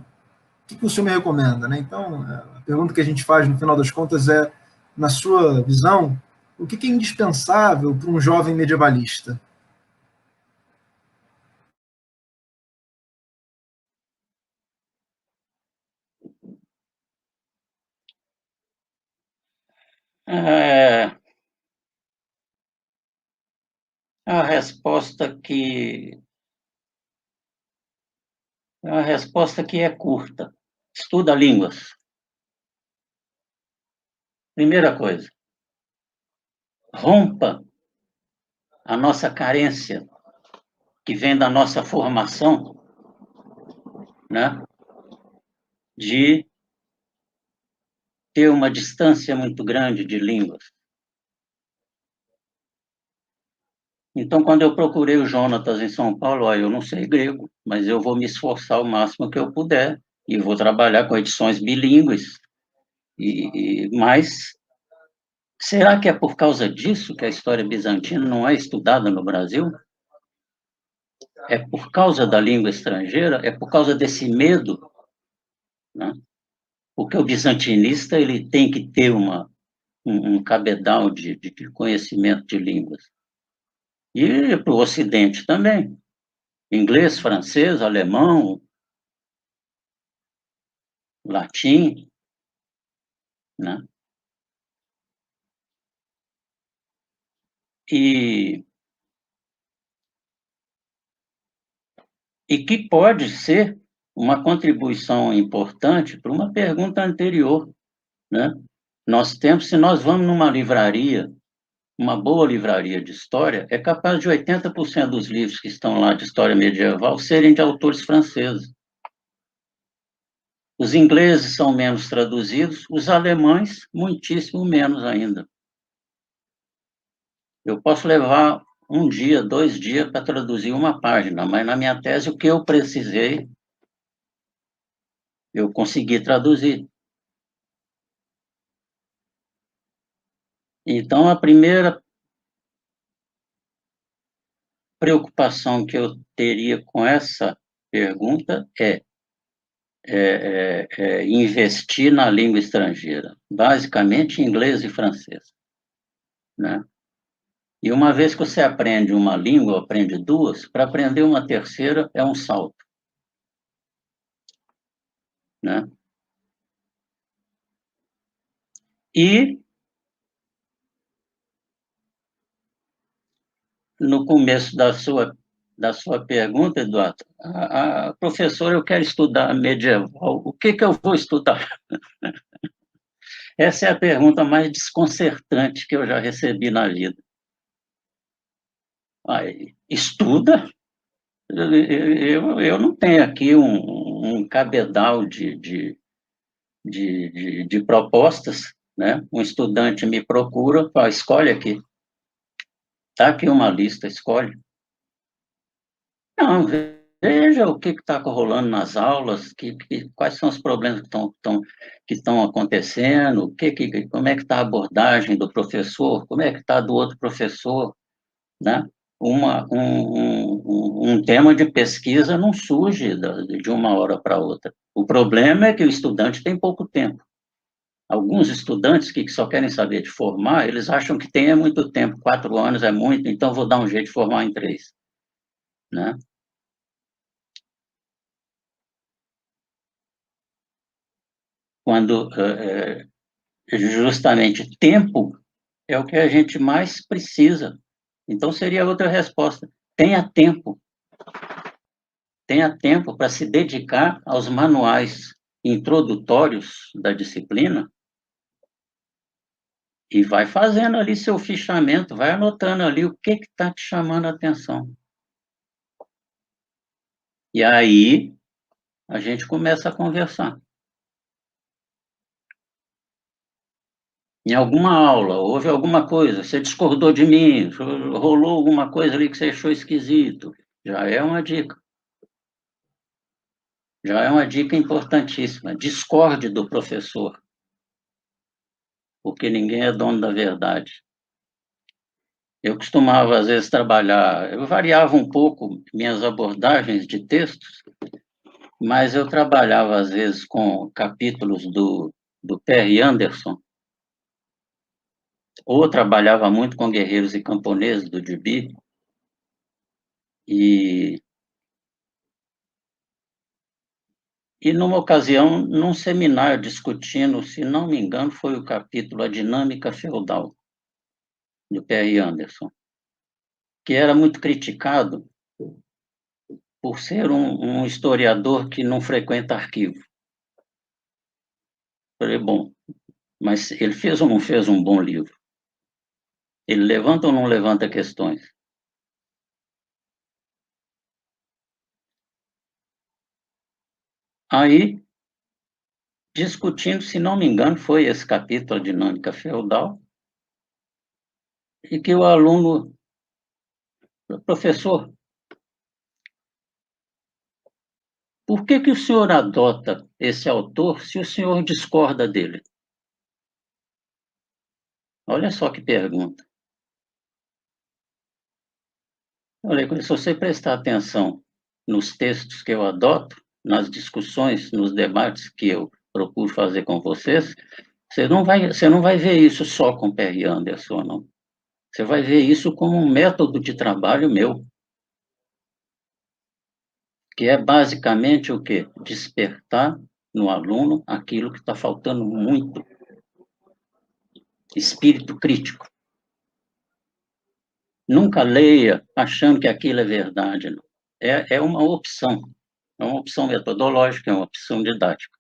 o senhor me recomenda? Né? Então, a pergunta que a gente faz no final das contas é, na sua visão, o que é indispensável para um jovem medievalista? É a resposta que é curta. Estuda línguas. Primeira coisa, rompa a nossa carência, que vem da nossa formação, né, de ter uma distância muito grande de línguas. Então, quando eu procurei o Jonatas em São Paulo, eu não sei grego, mas eu vou me esforçar o máximo que eu puder e vou trabalhar com edições bilíngues. Mas será que é por causa disso que a história bizantina não é estudada no Brasil? É por causa da língua estrangeira? É por causa desse medo, né? Porque o bizantinista ele tem que ter um cabedal de conhecimento de línguas. E para o Ocidente também. Inglês, francês, alemão, latim, né? E que pode ser uma contribuição importante para uma pergunta anterior, né? Se nós vamos numa livraria, uma boa livraria de história, é capaz de 80% dos livros que estão lá de história medieval serem de autores franceses. Os ingleses são menos traduzidos, os alemães, muitíssimo menos ainda. Eu posso levar um dia, 2 dias para traduzir uma página, mas na minha tese o que eu precisei, eu consegui traduzir. Então, a primeira preocupação que eu teria com essa pergunta é investir na língua estrangeira, basicamente inglês e francês, né? E uma vez que você aprende uma língua, aprende duas, para aprender uma terceira é um salto, né? E no começo da sua da sua pergunta, Eduardo, professor, eu quero estudar medieval, o que que eu vou estudar? Essa é a pergunta mais desconcertante que eu já recebi na vida. Aí, estuda? Eu não tenho aqui um cabedal de propostas, né? Um estudante me procura, fala, escolhe aqui. Está aqui uma lista, escolhe. Não, veja o que está rolando nas aulas, quais são os problemas que estão acontecendo, como é que está a abordagem do professor, como é que está do outro professor, né? Um tema de pesquisa não surge de uma hora para outra. O problema é que o estudante tem pouco tempo. Alguns estudantes que só querem saber de formar, eles acham que tem muito tempo, 4 anos é muito, então vou dar um jeito de formar em 3, né? Quando justamente tempo é o que a gente mais precisa. Então seria outra resposta. Tenha tempo. Tenha tempo para se dedicar aos manuais introdutórios da disciplina e vai fazendo ali seu fichamento, vai anotando ali o que está te chamando a atenção. E aí a gente começa a conversar. Em alguma aula, houve alguma coisa, você discordou de mim, rolou alguma coisa ali que você achou esquisito, já é uma dica. Já é uma dica importantíssima. Discorde do professor, porque ninguém é dono da verdade. Eu costumava, às vezes, trabalhar, eu variava um pouco minhas abordagens de textos, mas eu trabalhava, às vezes, com capítulos do Perry Anderson, ou trabalhava muito com guerreiros e camponeses do Gibi, e numa ocasião, num seminário discutindo, se não me engano, foi o capítulo A Dinâmica Feudal, do Perry Anderson, que era muito criticado por ser um historiador que não frequenta arquivo. Falei, bom, mas ele fez ou não fez um bom livro? Ele levanta ou não levanta questões? Aí, discutindo, se não me engano, foi esse capítulo, A Dinâmica Feudal, e que o aluno, professor, por que o senhor adota esse autor se o senhor discorda dele? Olha só que pergunta. Olha, se você prestar atenção nos textos que eu adoto, nas discussões, nos debates que eu procuro fazer com vocês, você não vai ver isso só com Perry Anderson, não. Você vai ver isso como um método de trabalho meu, que é basicamente o quê? Despertar no aluno aquilo que está faltando muito, espírito crítico. Nunca leia achando que aquilo é verdade, não. É uma opção metodológica, é uma opção didática.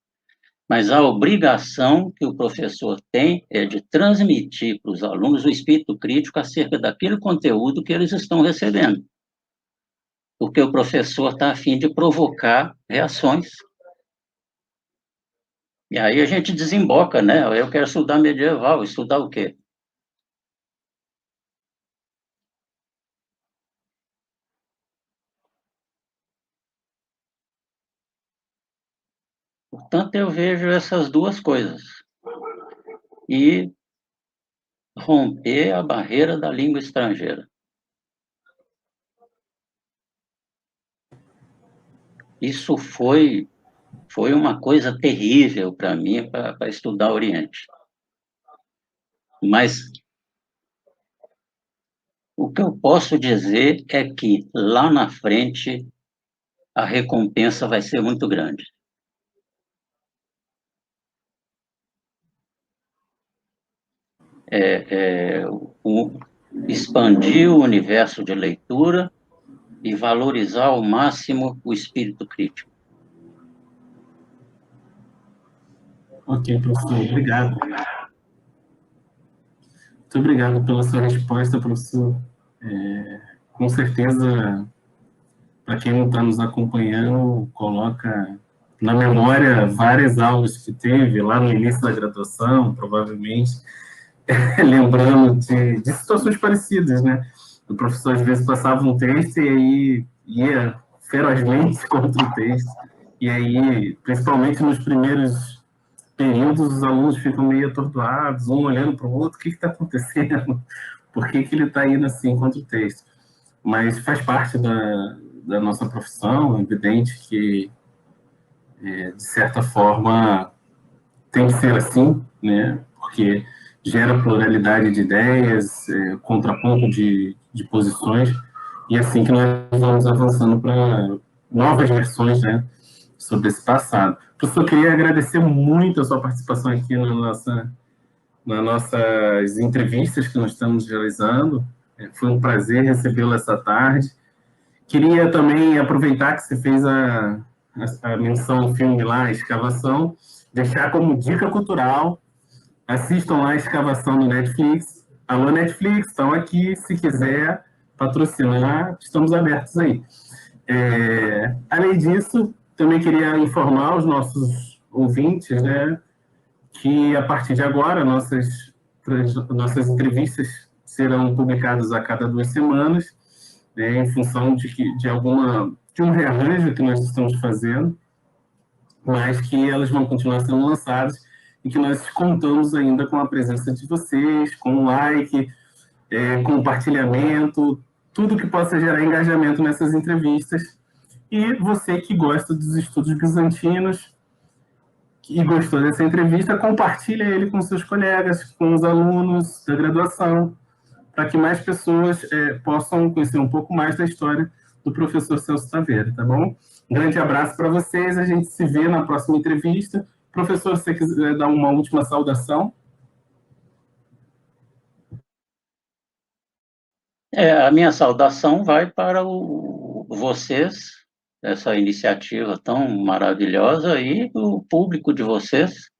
Mas a obrigação que o professor tem é de transmitir para os alunos o espírito crítico acerca daquele conteúdo que eles estão recebendo. Porque o professor está a fim de provocar reações. E aí a gente desemboca, né? Eu quero estudar medieval, estudar o quê? Portanto, eu vejo essas duas coisas. E romper a barreira da língua estrangeira. Isso foi uma coisa terrível para mim, para estudar Oriente. Mas o que eu posso dizer é que lá na frente a recompensa vai ser muito grande. Expandir o universo de leitura e valorizar ao máximo o espírito crítico. Ok, professor, obrigado. Muito obrigado pela sua resposta, professor. Com certeza, para quem não está nos acompanhando, coloca na memória várias aulas que teve lá no início da graduação, provavelmente, lembrando de situações parecidas, né? O professor, às vezes, passava um texto e aí ia ferozmente contra o texto. E aí, principalmente nos primeiros períodos, os alunos ficam meio atordoados, um olhando para o outro, o que está acontecendo? Por que ele está indo assim contra o texto? Mas faz parte da nossa profissão, é evidente que, de certa forma, tem que ser assim, né? Porque gera pluralidade de ideias, contraponto de posições, e é assim que nós vamos avançando para novas versões, né, sobre esse passado. Professor, eu queria agradecer muito a sua participação aqui nas nossas entrevistas que nós estamos realizando. Foi um prazer recebê-lo essa tarde. Queria também aproveitar que você fez a menção ao filme lá, a Escavação, deixar como dica cultural, assistam lá a Escavação no Netflix. Alô, Netflix, estão aqui, se quiser patrocinar, estamos abertos aí. Além disso, também queria informar os nossos ouvintes, né, que a partir de agora nossas entrevistas serão publicadas a cada 2 semanas, né, em função de um rearranjo que nós estamos fazendo, mas que elas vão continuar sendo lançadas e que nós contamos ainda com a presença de vocês, com o like, compartilhamento, tudo que possa gerar engajamento nessas entrevistas. E você que gosta dos estudos bizantinos e gostou dessa entrevista, compartilha ele com seus colegas, com os alunos da graduação, para que mais pessoas possam conhecer um pouco mais da história do professor Celso Taveira, tá bom? Um grande abraço para vocês, a gente se vê na próxima entrevista. Professor, se você quiser dar uma última saudação. A minha saudação vai para vocês, essa iniciativa tão maravilhosa, e o público de vocês,